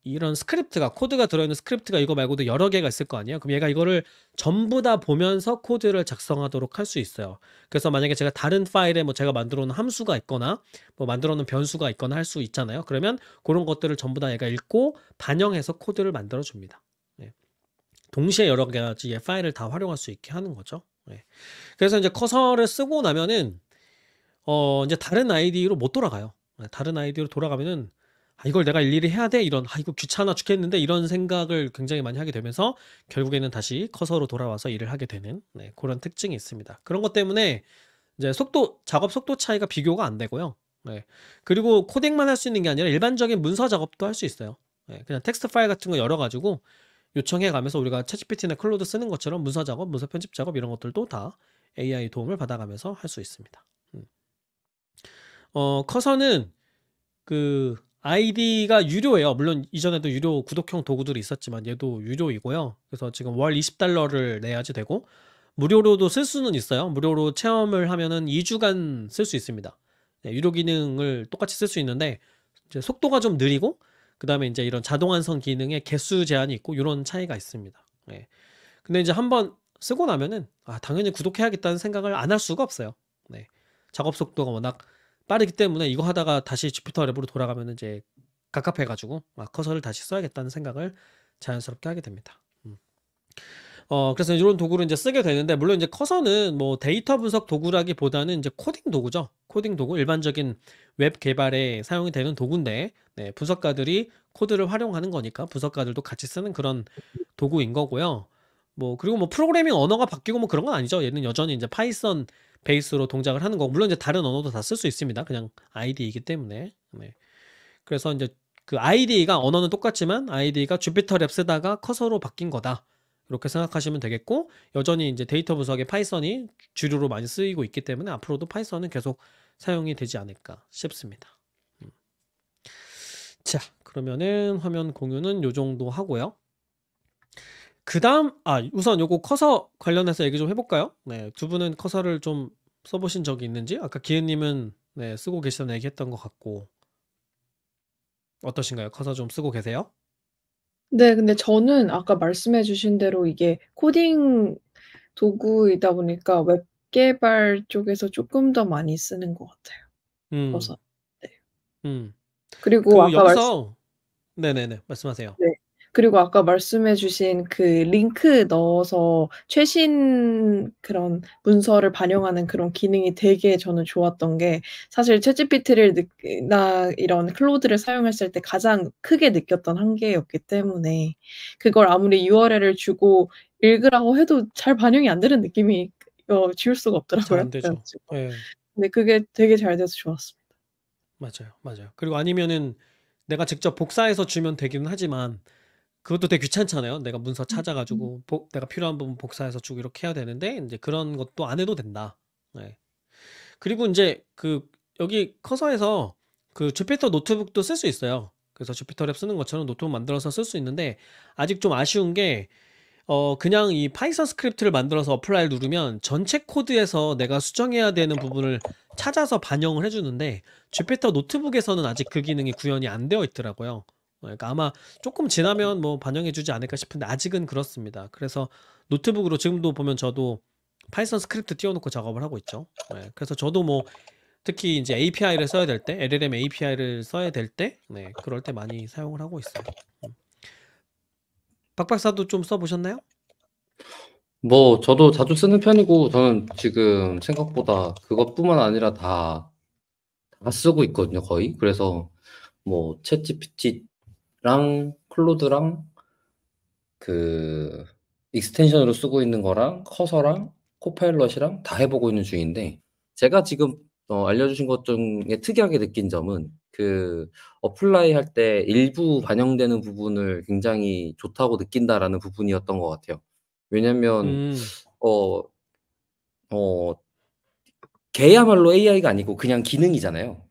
이런 스크립트가 코드가 들어있는 스크립트가 이거 말고도 여러 개가 있을 거 아니에요. 그럼 얘가 이거를 전부 다 보면서 코드를 작성하도록 할 수 있어요. 그래서 만약에 제가 다른 파일에 뭐 제가 만들어 놓은 함수가 있거나 뭐 만들어 놓은 변수가 있거나 할 수 있잖아요. 그러면 그런 것들을 전부 다 얘가 읽고 반영해서 코드를 만들어 줍니다. 네. 동시에 여러 가지의 파일을 다 활용할 수 있게 하는 거죠. 네. 그래서 이제 커서를 쓰고 나면은 이제 다른 아이디로 못 돌아가요. 다른 아이디로 돌아가면은 이걸 내가 일일이 해야 돼? 이런 이거 귀찮아 죽겠는데 이런 생각을 굉장히 많이 하게 되면서 결국에는 다시 커서로 돌아와서 일을 하게 되는 그런 특징이 있습니다. 그런 것 때문에 이제 작업 속도 차이가 비교가 안 되고요. 네. 그리고 코딩만 할 수 있는 게 아니라 일반적인 문서 작업도 할 수 있어요. 네. 그냥 텍스트 파일 같은 거 열어가지고 요청해 가면서 우리가 챗GPT나 클로드 쓰는 것처럼 문서 작업, 문서 편집 작업 이런 것들도 다 AI 도움을 받아가면서 할 수 있습니다. 커서는 아이디가 유료예요. 물론 이전에도 유료 구독형 도구들이 있었지만 얘도 유료이고요. 그래서 지금 월 $20를 내야지 되고 무료로도 쓸 수는 있어요. 무료로 체험을 하면은 2주간 쓸 수 있습니다. 네, 유료 기능을 똑같이 쓸 수 있는데 이제 속도가 좀 느리고 그 다음에 이제 이런 자동 완성 기능에 개수 제한이 있고 이런 차이가 있습니다. 네. 근데 이제 한번 쓰고 나면은 당연히 구독해야겠다는 생각을 안 할 수가 없어요. 네. 작업 속도가 워낙 빠르기 때문에 이거 하다가 다시 주피터 랩으로 돌아가면 이제 갑갑해가지고 커서를 다시 써야겠다는 생각을 자연스럽게 하게 됩니다. 그래서 이런 도구를 이제 쓰게 되는데 물론 이제 커서는 뭐 데이터 분석 도구라기보다는 이제 코딩 도구죠. 코딩 도구 일반적인 웹 개발에 사용이 되는 도구인데 분석가들이 코드를 활용하는 거니까 분석가들도 같이 쓰는 그런 도구인 거고요. 그리고 뭐 프로그래밍 언어가 바뀌고 뭐 그런 건 아니죠. 얘는 여전히 이제 파이썬 베이스로 동작을 하는 거고 물론 이제 다른 언어도 다 쓸 수 있습니다. 그냥 IDE이기 때문에. 네. 그래서 이제 그 IDE가 언어는 똑같지만 IDE가 주피터 랩 쓰다가 커서로 바뀐 거다. 이렇게 생각하시면 되겠고 여전히 이제 데이터 분석에 파이썬이 주류로 많이 쓰이고 있기 때문에 앞으로도 파이썬은 계속 사용이 되지 않을까 싶습니다. 자, 그러면은 화면 공유는 요 정도 하고요. 그 다음, 우선 요거 커서 관련해서 얘기 좀 해볼까요? 네, 두 분은 커서를 좀 써보신 적이 있는지? 아까 기회님은 쓰고 계시다는 얘기 했던 것 같고. 어떠신가요? 커서 좀 쓰고 계세요? 네. 근데 저는 아까 말씀해 주신 대로 이게 코딩 도구이다 보니까 웹 개발 쪽에서 쪼끔 더 많이 쓰는 것 같아요. 음. 커서. 네. 그 그리고 아까 여기서 네네네. 말씀하세요. 네. 그리고 아까 말씀해 주신 그 링크 넣어서 최신 그런 문서를 반영하는 그런 기능이 되게 저는 좋았던 게 사실 챗GPT를 나 이런 클로드를 사용했을 때 가장 크게 느꼈던 한계였기 때문에 그걸 아무리 URL을 주고 읽으라고 해도 잘 반영이 안 되는 느낌이 지울 수가 잘 없더라고요. 안 그래 되죠. 가지고. 예. 근데 그게 되게 잘 돼서 좋았습니다. 맞아요. 맞아요. 그리고 아니면은 내가 직접 복사해서 주면 되기는 하지만 그것도 되게 귀찮잖아요. 내가 문서 찾아 가지고 내가 필요한 부분 복사해서 주고 이렇게 해야 되는데 인제 그런 것도 안 해도 된다. 네. 그리고 인제 여기 커서에서 그 주피터 노트북도 쓸 수 있어요. 그래서 주피터 랩 쓰는 것처럼 노트북 만들어서 쓸 수 있는데 아직 좀 아쉬운 게 그냥 이 파이썬 스크립트를 만들어서 어플라이를 누르면 전체 코드에서 내가 수정해야 되는 부분을 찾아서 반영을 해주는데 주피터 노트북에서는 아직 그 기능이 구현이 안 되어 있더라고요. 그러니까 아마 조금 지나면 뭐 반영해주지 않을까 싶은데 아직은 그렇습니다. 그래서 노트북으로 지금도 보면 저도 파이썬 스크립트 띄워놓고 작업을 하고 있죠. 그래서 저도 뭐 특히 이제 API를 써야 될 때, LLM API를 써야 될 때, 그럴 때 많이 사용을 하고 있어요. 박 박사도 좀 써보셨나요? 뭐 저도 자주 쓰는 편이고 저는 지금 생각보다 그것뿐만 아니라 다 쓰고 있거든요, 거의. 그래서 뭐 챗GPT랑 클로드랑 그 익스텐션으로 쓰고 있는 거랑 커서랑 코파일럿이랑 다 해보고 있는 중인데 제가 지금 알려주신 것 중에 특이하게 느낀 점은 그 어플라이 할 때 일부 반영되는 부분을 굉장히 좋다고 느낀다라는 부분이었던 것 같아요. 왜냐면 어, 어, 걔야말로 AI가 아니고 그냥 기능이잖아요.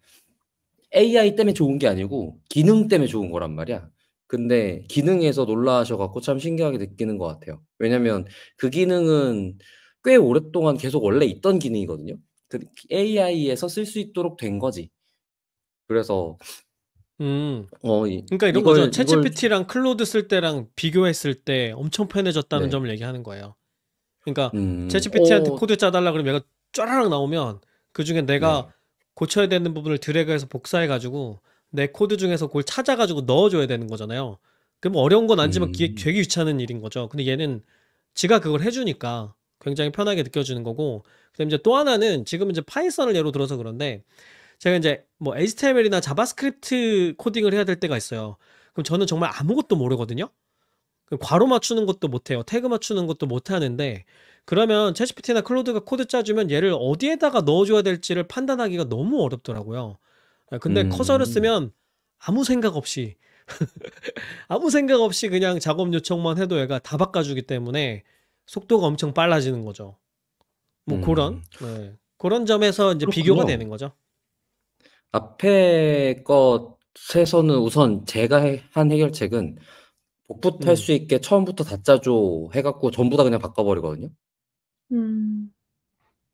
AI 때문에 좋은 게 아니고 기능 때문에 좋은 거란 말이야. 근데 기능에서 놀라셔 갖고 참 신기하게 느끼는 것 같아요. 왜냐면 그 기능은 꽤 오랫동안 계속 원래 있던 기능이거든요. 그 AI에서 쓸 수 있도록 된 거지. 그래서 그러니까 이런 거죠. 챗GPT랑 클로드 쓸 때랑 비교했을 때 엄청 편해졌다는 네. 점을 얘기하는 거예요. 그러니까 챗GPT한테 코드 짜달라 그러면 얘가 쫘라락 나오면 그 중에 내가 고쳐야 되는 부분을 드래그해서 복사해가지고 내 코드 중에서 그걸 찾아가지고 넣어줘야 되는 거잖아요. 그럼 어려운 건 아니지만 되게 귀찮은 일인 거죠. 근데 얘는 지가 그걸 해주니까 굉장히 편하게 느껴지는 거고. 그다음에 이제 또 하나는 지금 이제 파이썬을 예로 들어서 그런데 제가 이제 뭐 HTML이나 자바스크립트 코딩을 해야 될 때가 있어요. 그럼 저는 정말 아무것도 모르거든요. 괄호 맞추는 것도 못해요. 태그 맞추는 것도 못하는데 그러면 챗GPT나 클로드가 코드 짜주면 얘를 어디에다가 넣어줘야 될지를 판단하기가 너무 어렵더라고요. 근데 커서를 쓰면 아무 생각 없이 아무 생각 없이 그냥 작업 요청만 해도 얘가 다 바꿔주기 때문에 속도가 엄청 빨라지는 거죠. 뭐 그런 점에서 이제 비교가 되는 거죠. 앞에 것에서는 우선 제가 한 해결책은 복붙할 수 있게 처음부터 다 짜줘 해갖고 전부 다 그냥 바꿔버리거든요.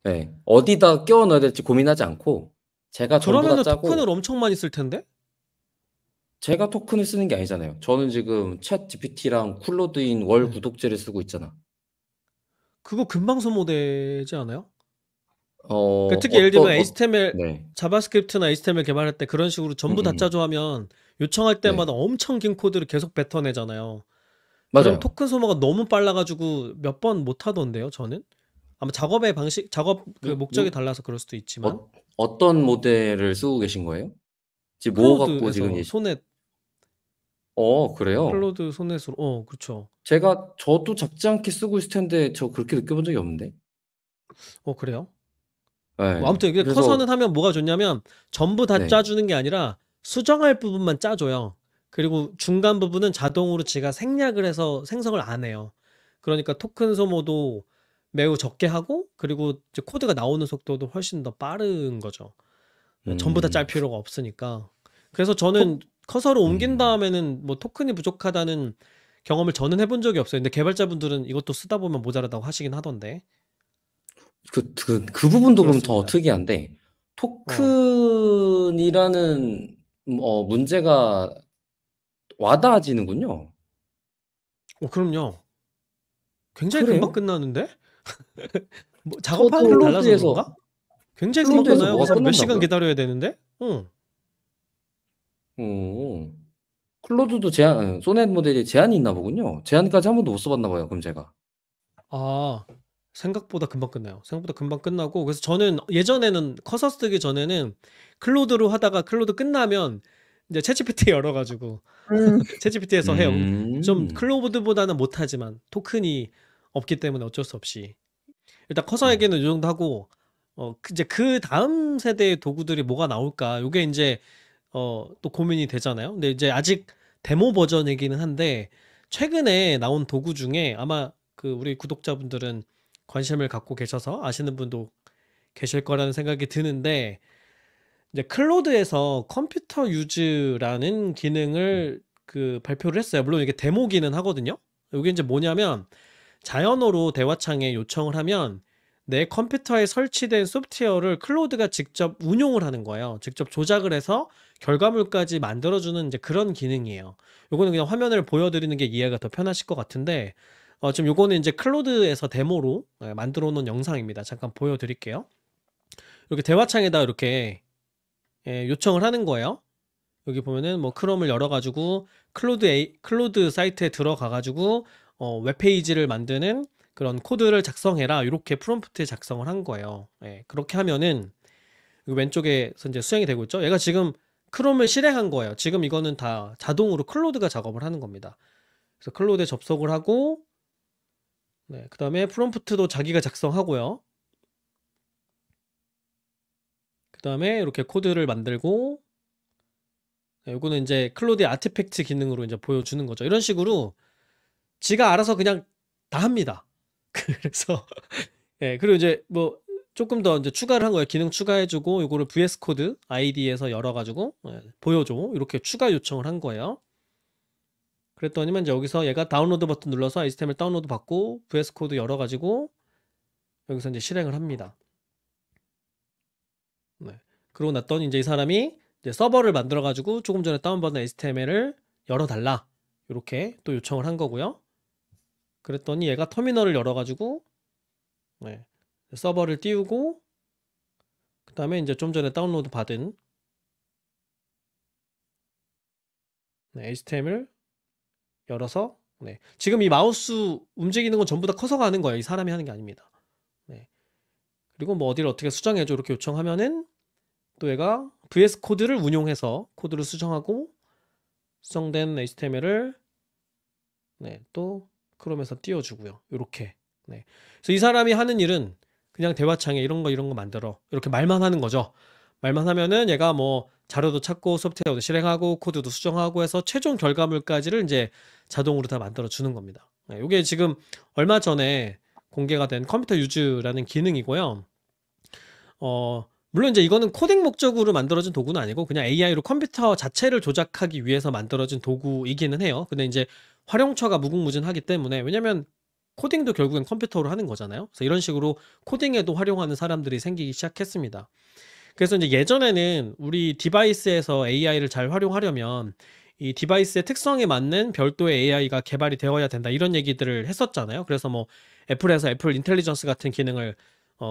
네, 어디다 끼워 넣어야 될지 고민하지 않고 제가 전부 다 그러면은 짜고 토큰을 엄청 많이 쓸 텐데? 제가 토큰을 쓰는 게 아니잖아요. 저는 지금 챗 GPT랑 쿨로드인 월 구독제를 쓰고 있잖아. 그거 금방 소모되지 않아요? 그러니까 특히 예를 들면 HTML, 자바스크립트나 HTML 개발할 때 그런 식으로 전부 다 짜줘 하면 요청할 때마다 엄청 긴 코드를 계속 뱉어내잖아요. 맞아요. 그럼 토큰 소모가 너무 빨라가지고 몇 번 못 하던데요, 저는? 아마 작업의 방식, 작업 그 목적이 달라서 그럴 수도 있지만. 어떤 모델을 쓰고 계신 거예요? 지금 뭐 갖고 지금 소넷. 그래요? 클로드 소넷으로. 그렇죠. 저도 작지 않게 쓰고 있을 텐데 저 그렇게 느껴본 적이 없는데. 그래요? 네. 뭐 아무튼 이게 커서는 하면 뭐가 좋냐면 전부 다 짜주는 게 아니라 수정할 부분만 짜줘요. 그리고 중간 부분은 자동으로 지가 생략을 해서 생성을 안 해요. 그러니까 토큰 소모도 매우 적게 하고 그리고 이제 코드가 나오는 속도도 훨씬 더 빠른 거죠. 전부 다 짤 필요가 없으니까. 그래서 저는 커서로 옮긴 다음에는 뭐 토큰이 부족하다는 경험을 저는 해본 적이 없어요. 근데 개발자분들은 이것도 쓰다 보면 모자라다고 하시긴 하던데. 그 부분도 그럼 더 특이한데 토큰이라는 문제가 와닿아지는군요. 그럼요. 굉장히 금방 끝나는데? 뭐 작업하는 게 달라서 그런가? 굉장히 금방 끝나요. 그래서 몇 시간 기다려야 되는데? 클로드도 소넷 모델이 제한이 있나 보군요. 제한까지 한 번도 못 써봤나 봐요. 그럼 제가. 생각보다 금방 끝나요. 생각보다 금방 끝나고 그래서 저는 예전에는 커서 쓰기 전에는 클로드로 하다가 클로드 끝나면 이제 챗GPT 열어가지고 챗GPT에서 해요. 좀 클로드보다는 못하지만 토큰이 없기 때문에 어쩔 수 없이 일단 커서에게는 이 정도 하고 이제 그 다음 세대의 도구들이 뭐가 나올까 요게 이제 또 고민이 되잖아요. 근데 이제 아직 데모 버전이기는 한데 최근에 나온 도구 중에 아마 그 우리 구독자분들은 관심을 갖고 계셔서 아시는 분도 계실 거라는 생각이 드는데 이제 클로드에서 컴퓨터 유즈라는 기능을 발표를 했어요. 물론 이게 데모기는 하거든요. 이게 이제 뭐냐면 자연어로 대화창에 요청을 하면 내 컴퓨터에 설치된 소프트웨어를 클로드가 직접 운용을 하는 거예요. 직접 조작을 해서 결과물까지 만들어주는 이제 그런 기능이에요. 요거는 그냥 화면을 보여드리는 게 이해가 더 편하실 것 같은데, 지금 요거는 이제 클로드에서 데모로 만들어 놓은 영상입니다. 잠깐 보여드릴게요. 이렇게 대화창에다 이렇게 요청을 하는 거예요. 여기 보면은 뭐 크롬을 열어가지고 클로드 사이트에 들어가가지고 웹페이지를 만드는 그런 코드를 작성해라, 이렇게 프롬프트에 작성을 한 거예요. 그렇게 하면은 여기 왼쪽에서 이제 수행이 되고 있죠. 얘가 지금 크롬을 실행한 거예요. 지금 이거는 다 자동으로 클로드가 작업을 하는 겁니다. 그래서 클로드에 접속을 하고, 그 다음에 프롬프트도 자기가 작성하고요. 그 다음에 이렇게 코드를 만들고, 요거는 이제 클로드의 아티팩트 기능으로 이제 보여주는 거죠. 이런 식으로 지가 알아서 그냥 다 합니다. 그래서 그리고 이제 뭐 조금 더 이제 추가를 한 거예요. 기능 추가해주고 요거를 VS 코드 ID에서 열어가지고 보여줘, 이렇게 추가 요청을 한 거예요. 그랬더니만 이제 여기서 얘가 다운로드 버튼 눌러서 HTML 다운로드 받고 VS 코드 열어가지고 여기서 이제 실행을 합니다. 그러고 났더니 이제 이 사람이 이제 서버를 만들어가지고 조금 전에 다운받은 HTML을 열어달라, 이렇게 또 요청을 한 거고요. 그랬더니 얘가 터미널을 열어가지고 서버를 띄우고, 그 다음에 이제 좀 전에 다운로드 받은 HTML 열어서 지금 이 마우스 움직이는 건 전부 다 커서가 하는 거예요. 이 사람이 하는 게 아닙니다. 그리고 뭐 어디를 어떻게 수정해줘, 이렇게 요청하면은 또 얘가 VS 코드를 운용해서 코드를 수정하고 수정된 HTML을 또 크롬에서 띄워주고요. 이렇게. 그래서 이 사람이 하는 일은 그냥 대화창에 이런 거 만들어, 이렇게 말만 하는 거죠. 말만 하면은 얘가 뭐 자료도 찾고 소프트웨어도 실행하고 코드도 수정하고 해서 최종 결과물까지를 이제 자동으로 다 만들어 주는 겁니다. 이게 지금 얼마 전에 공개가 된 컴퓨터 유즈라는 기능이고요. 물론 이제 이거는 코딩 목적으로 만들어진 도구는 아니고 그냥 AI로 컴퓨터 자체를 조작하기 위해서 만들어진 도구이기는 해요. 근데 이제 활용처가 무궁무진하기 때문에, 왜냐면 코딩도 결국엔 컴퓨터로 하는 거잖아요. 그래서 이런 식으로 코딩에도 활용하는 사람들이 생기기 시작했습니다. 그래서 이제 예전에는 우리 디바이스에서 AI를 잘 활용하려면 이 디바이스의 특성에 맞는 별도의 AI가 개발이 되어야 된다, 이런 얘기들을 했었잖아요. 그래서 뭐 애플에서 애플 인텔리전스 같은 기능을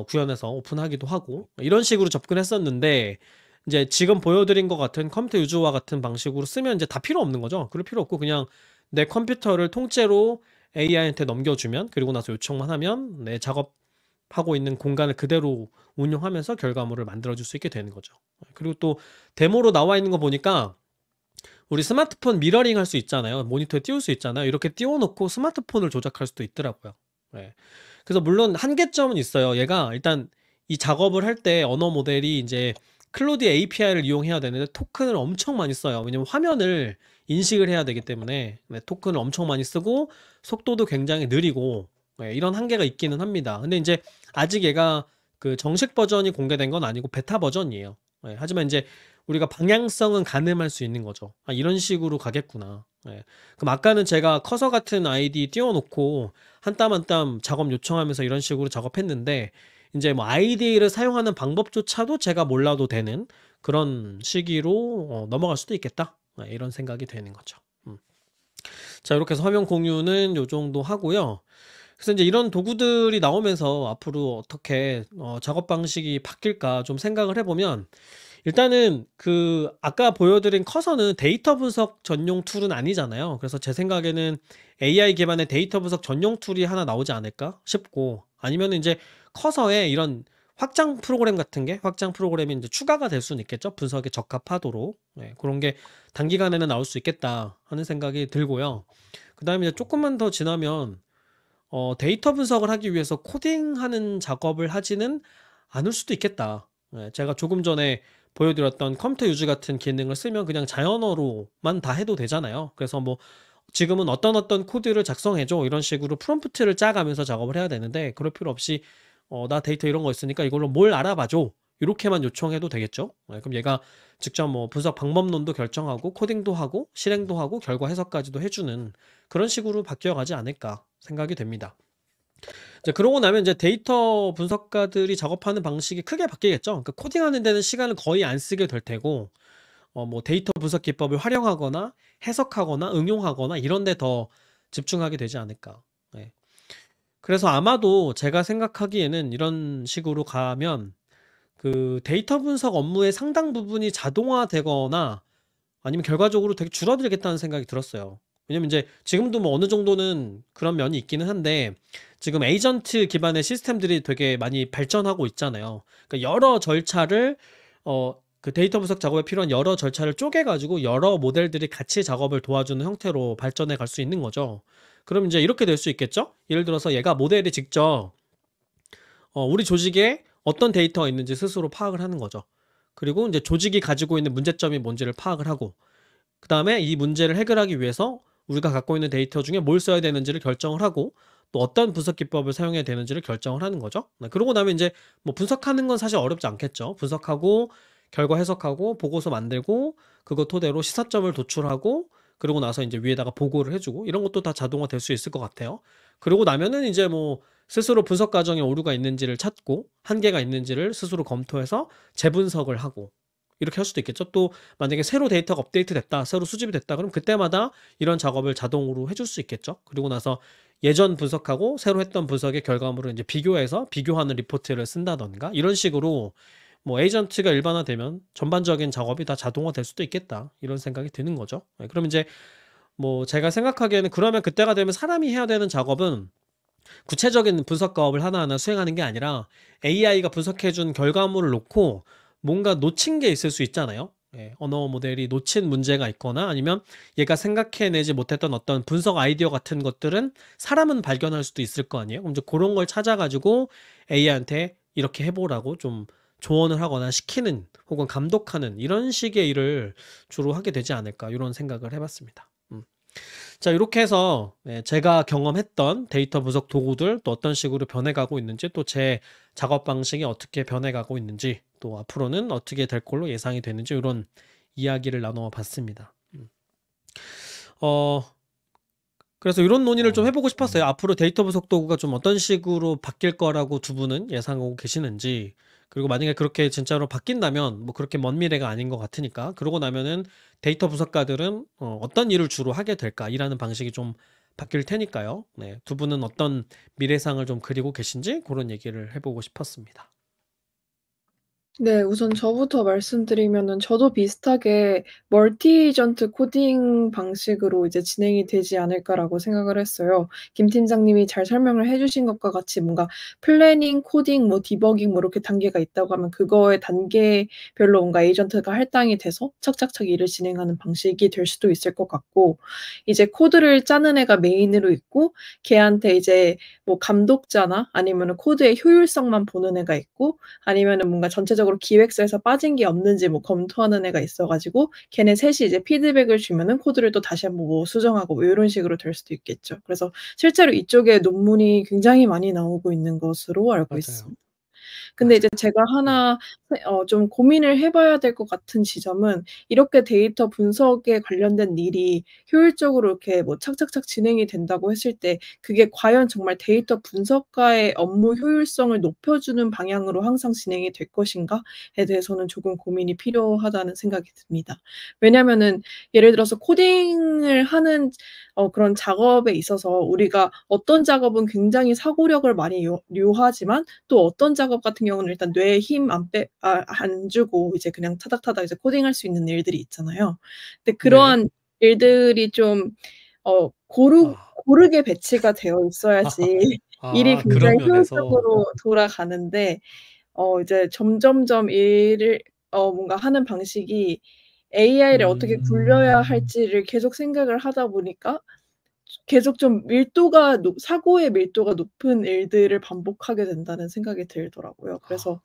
구현해서 오픈하기도 하고 이런 식으로 접근했었는데, 이제 지금 보여드린 것 같은 컴퓨터 유저와 같은 방식으로 쓰면 이제 다 필요 없는 거죠. 그럴 필요 없고 그냥 내 컴퓨터를 통째로 AI한테 넘겨주면, 그리고 나서 요청만 하면 내 작업하고 있는 공간을 그대로 운용하면서 결과물을 만들어줄 수 있게 되는 거죠. 그리고 또 데모로 나와 있는 거 보니까 우리 스마트폰 미러링 할 수 있잖아요. 모니터에 띄울 수 있잖아요. 이렇게 띄워놓고 스마트폰을 조작할 수도 있더라고요. 그래서 물론 한계점은 있어요. 얘가 일단 이 작업을 할 때 언어 모델이 이제 클로드 API를 이용해야 되는데 토큰을 엄청 많이 써요. 왜냐면 화면을 인식을 해야 되기 때문에 토큰을 엄청 많이 쓰고 속도도 굉장히 느리고 이런 한계가 있기는 합니다. 근데 이제 아직 얘가 그 정식 버전이 공개된 건 아니고 베타 버전이에요. 하지만 이제 우리가 방향성은 가늠할 수 있는 거죠. 아, 이런 식으로 가겠구나. 그럼 아까는 제가 커서 같은 아이디 띄워놓고 한 땀 한 땀 작업 요청하면서 이런 식으로 작업했는데, 이제 뭐 아이디를 사용하는 방법조차도 제가 몰라도 되는 그런 시기로 넘어갈 수도 있겠다, 이런 생각이 되는 거죠. 자, 이렇게 해서 화면 공유는 요 정도 하고요. 그래서 이제 이런 도구들이 나오면서 앞으로 어떻게 작업 방식이 바뀔까 좀 생각을 해보면, 일단은 그 아까 보여드린 커서는 데이터 분석 전용 툴은 아니잖아요. 그래서 제 생각에는 AI 기반의 데이터 분석 전용 툴이 하나 나오지 않을까 싶고, 아니면 이제 커서에 이런 확장 프로그램 같은 게, 확장 프로그램이 이제 추가가 될 수는 있겠죠. 분석에 적합하도록. 그런 게 단기간에는 나올 수 있겠다 하는 생각이 들고요. 그 다음에 이제 조금만 더 지나면 데이터 분석을 하기 위해서 코딩하는 작업을 하지는 않을 수도 있겠다. 제가 조금 전에 보여드렸던 컴퓨터 유즈 같은 기능을 쓰면 그냥 자연어로만 다 해도 되잖아요. 그래서 뭐 지금은 어떤 코드를 작성해줘, 이런 식으로 프롬프트를 짜가면서 작업을 해야 되는데, 그럴 필요 없이 나 데이터 이런 거 있으니까 이걸로 뭘 알아봐줘, 요렇게만 요청해도 되겠죠? 그럼 얘가 직접 뭐 분석 방법론도 결정하고 코딩도 하고 실행도 하고 결과 해석까지도 해주는 그런 식으로 바뀌어가지 않을까 생각이 됩니다. 이제 그러고 나면 이제 데이터 분석가들이 작업하는 방식이 크게 바뀌겠죠. 그러니까 코딩하는 데는 시간을 거의 안 쓰게 될 테고, 뭐 데이터 분석 기법을 활용하거나 해석하거나 응용하거나 이런 데 더 집중하게 되지 않을까. 네. 그래서 아마도 제가 생각하기에는 이런 식으로 가면 그 데이터 분석 업무의 상당 부분이 자동화되거나 아니면 결과적으로 되게 줄어들겠다는 생각이 들었어요. 왜냐면 이제 지금도 뭐 어느 정도는 그런 면이 있기는 한데 지금 에이전트 기반의 시스템들이 되게 많이 발전하고 있잖아요. 그러니까 여러 절차를 그 데이터 분석 작업에 필요한 여러 절차를 쪼개가지고 여러 모델들이 같이 작업을 도와주는 형태로 발전해 갈 수 있는 거죠. 그럼 이제 이렇게 될 수 있겠죠? 예를 들어서 얘가 모델이 직접 우리 조직에 어떤 데이터가 있는지 스스로 파악을 하는 거죠. 그리고 이제 조직이 가지고 있는 문제점이 뭔지를 파악을 하고 그 다음에 이 문제를 해결하기 위해서 우리가 갖고 있는 데이터 중에 뭘 써야 되는지를 결정을 하고 또 어떤 분석 기법을 사용해야 되는지를 결정을 하는 거죠. 그러고 나면 이제 뭐 분석하는 건 사실 어렵지 않겠죠. 분석하고 결과 해석하고 보고서 만들고 그거 토대로 시사점을 도출하고 그러고 나서 이제 위에다가 보고를 해주고 이런 것도 다 자동화 될 수 있을 것 같아요. 그러고 나면은 이제 뭐 스스로 분석 과정에 오류가 있는지를 찾고 한계가 있는지를 스스로 검토해서 재분석을 하고 이렇게 할 수도 있겠죠. 또 만약에 새로 데이터가 업데이트 됐다, 새로 수집이 됐다, 그럼 그때마다 이런 작업을 자동으로 해줄 수 있겠죠. 그리고 나서 예전 분석하고 새로 했던 분석의 결과물을 이제 비교해서 비교하는 리포트를 쓴다던가 이런 식으로 뭐 에이전트가 일반화되면 전반적인 작업이 다 자동화될 수도 있겠다 이런 생각이 드는 거죠. 그럼 이제 뭐 제가 생각하기에는 그러면 그때가 되면 사람이 해야 되는 작업은 구체적인 분석 작업을 하나하나 수행하는 게 아니라 AI가 분석해준 결과물을 놓고 뭔가 놓친 게 있을 수 있잖아요. 언어 모델이 놓친 문제가 있거나 아니면 얘가 생각해내지 못했던 어떤 분석 아이디어 같은 것들은 사람은 발견할 수도 있을 거 아니에요. 그럼 이제 그런 걸 찾아가지고 AI한테 이렇게 해보라고 좀 조언을 하거나 시키는 혹은 감독하는 이런 식의 일을 주로 하게 되지 않을까 이런 생각을 해봤습니다. 자, 이렇게 해서 제가 경험했던 데이터 분석 도구들 또 어떤 식으로 변해가고 있는지 또 제 작업 방식이 어떻게 변해가고 있는지 또 앞으로는 어떻게 될 걸로 예상이 되는지 이런 이야기를 나눠 봤습니다. 그래서 이런 논의를 좀 해보고 싶었어요. 앞으로 데이터 분석 도구가 좀 어떤 식으로 바뀔 거라고 두 분은 예상하고 계시는지, 그리고 만약에 그렇게 진짜로 바뀐다면 뭐 그렇게 먼 미래가 아닌 것 같으니까 그러고 나면은 데이터 분석가들은 어떤 일을 주로 하게 될까, 일하는 방식이 좀 바뀔 테니까요. 네, 두 분은 어떤 미래상을 좀 그리고 계신지 그런 얘기를 해보고 싶었습니다. 네. 우선 저부터 말씀드리면은 저도 비슷하게 '멀티 에이전트 코딩 방식으로 이제 진행이 되지 않을까.'라고 생각을 했어요. 김 팀장님이 잘 설명을 해 주신 것과 같이 뭔가 플래닝, 코딩, 뭐 디버깅 뭐 이렇게 단계가 있다고 하면 그거의 단계별로 뭔가 에이전트가 할당이 돼서 착착착 일을 진행하는 방식이 될 수도 있을 것 같고, 이제 코드를 짜는 애가 메인으로 있고 걔한테 이제 뭐 감독자나 아니면은 코드의 효율성만 보는 애가 있고 아니면은 뭔가 전체적으로 기획서에서 빠진 게 없는지 뭐 검토하는 애가 있어 가지고 걔네 셋이 이제 피드백을 주면은 코드를 또 다시 한번 뭐 수정하고 뭐 요런 식으로 될 수도 있겠죠. 그래서 실제로 이쪽에 논문이 굉장히 많이 나오고 있는 것으로 알고 맞아요. 있습니다. 근데 이제 맞아요. 제가 하나 좀 고민을 해 봐야 될 것 같은 지점은 이렇게 데이터 분석에 관련된 일이 효율적으로 이렇게 뭐 착착착 진행이 된다고 했을 때 그게 과연 정말 데이터 분석가의 업무 효율성을 높여주는 방향으로 항상 진행이 될 것인가에 대해서는 조금 고민이 필요하다는 생각이 듭니다. 왜냐하면은 예를 들어서 코딩을 하는 그런 작업에 있어서 우리가 어떤 작업은 굉장히 사고력을 많이 요하지만 또 어떤 작업 같은 경우는 일단 뇌에 힘 안 주고 이제 그냥 타닥타닥 이제 코딩할 수 있는 일들이 있잖아요. 근데 네. 그러한 일들이 좀 고르게 배치가 되어 있어야지 일이 그런 굉장히 면에서. 효율적으로 돌아가는데 이제 점점점 일을 뭔가 하는 방식이 AI를 어떻게 굴려야 할지를 계속 생각을 하다 보니까 계속 좀 사고의 밀도가 높은 일들을 반복하게 된다는 생각이 들더라고요. 그래서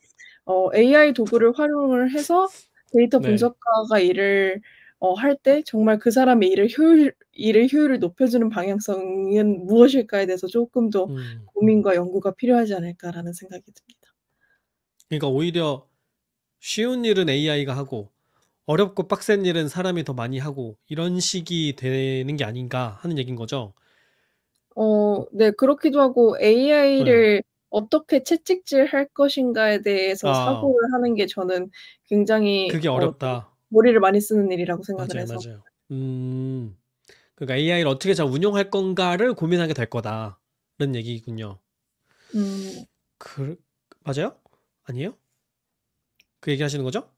AI 도구를 활용을 해서 데이터 네. 분석가가 일을 할 때 정말 그 사람의 일의 효율을 높여주는 방향성은 무엇일까에 대해서 쪼끔 더 고민과 연구가 필요하지 않을까라는 생각이 듭니다. 그러니까 오히려 쉬운 일은 AI가 하고 어렵고 빡센 일은 사람이 더 많이 하고 이런 식이 되는 게 아닌가 하는 얘기인 거죠. 네. 그렇기도 하고 네. AI를 어떻게 채찍질할 것인가에 대해서 아, 사고를 하는 게 저는 굉장히 그게 어렵다. 머리를 많이 쓰는 일이라고 생각을 맞아요, 해서. 맞아요. 그러니까 AI를 어떻게 잘 운용할 건가를 고민하게 될 거다는 얘기군요. 음. 맞아요? 아니에요? 그 얘기하시는 거죠?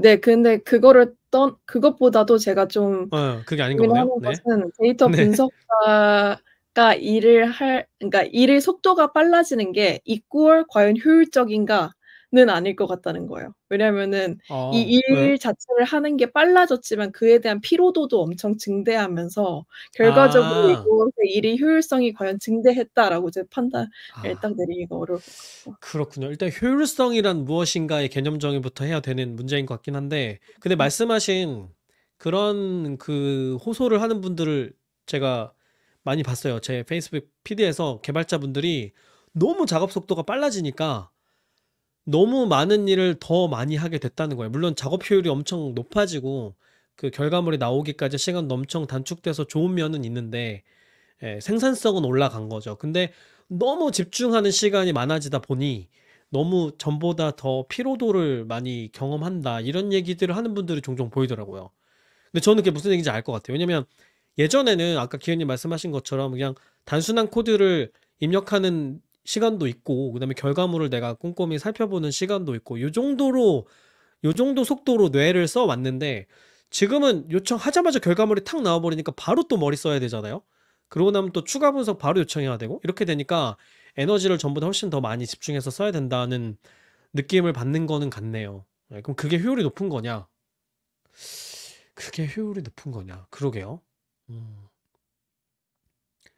네. 근데 그것보다도 제가 좀 그게 아닌가 보네요. 고민하는 네. 것은 데이터 네. 분석가가 일의 속도가 빨라지는 게 equal 과연 효율적인가는 아닐 것 같다는 거예요. 왜냐하면은 이 네. 일 자체를 하는 게 빨라졌지만 그에 대한 피로도도 엄청 증대하면서 결과적으로 아, 이것의 일의 효율성이 과연 증대했다라고 이제 판단을 아, 딱 내리기가 어려울 것 같아요. 그렇군요. 일단 효율성이란 무엇인가의 개념 정의부터 해야 되는 문제인 것 같긴 한데, 근데 말씀하신 그런 그 호소를 하는 분들을 제가 많이 봤어요. 제 페이스북 피드에서 개발자분들이 너무 작업 속도가 빨라지니까 너무 많은 일을 더 많이 하게 됐다는 거예요. 물론 작업 효율이 엄청 높아지고 그 결과물이 나오기까지 시간도 엄청 단축돼서 좋은 면은 있는데, 생산성은 올라간 거죠. 근데 너무 집중하는 시간이 많아지다 보니 너무 전보다 더 피로도를 많이 경험한다. 이런 얘기들을 하는 분들이 종종 보이더라고요. 근데 저는 그게 무슨 얘기인지 알 것 같아요. 왜냐면 예전에는 아까 기현님 말씀하신 것처럼 그냥 단순한 코드를 입력하는 시간도 있고, 그다음에 결과물을 내가 꼼꼼히 살펴보는 시간도 있고, 요 정도 속도로 뇌를 써 왔는데, 지금은 요청하자마자 결과물이 탁 나와버리니까 바로 또 머리 써야 되잖아요. 그러고 나면 또 추가 분석 바로 요청해야 되고, 이렇게 되니까 에너지를 전보다 훨씬 더 많이 집중해서 써야 된다는 느낌을 받는 거는 같네요. 그럼 그게 효율이 높은 거냐? 그게 효율이 높은 거냐? 그러게요. 음.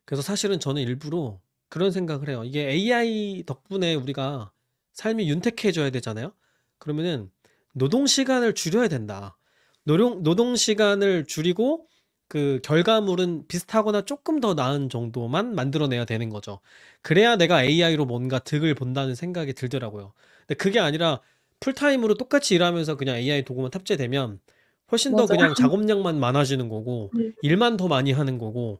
그래서 사실은 저는 일부러 그런 생각을 해요. 이게 AI 덕분에 우리가 삶이 윤택해져야 되잖아요. 그러면은 노동 시간을 줄여야 된다. 노동 시간을 줄이고 그 결과물은 비슷하거나 조금 더 나은 정도만 만들어내야 되는 거죠. 그래야 내가 AI로 뭔가 득을 본다는 생각이 들더라고요. 근데 그게 아니라 풀타임으로 똑같이 일하면서 그냥 AI 도구만 탑재되면 훨씬 더 그냥 맞아요. 작업량만 많아지는 거고 네. 일만 더 많이 하는 거고,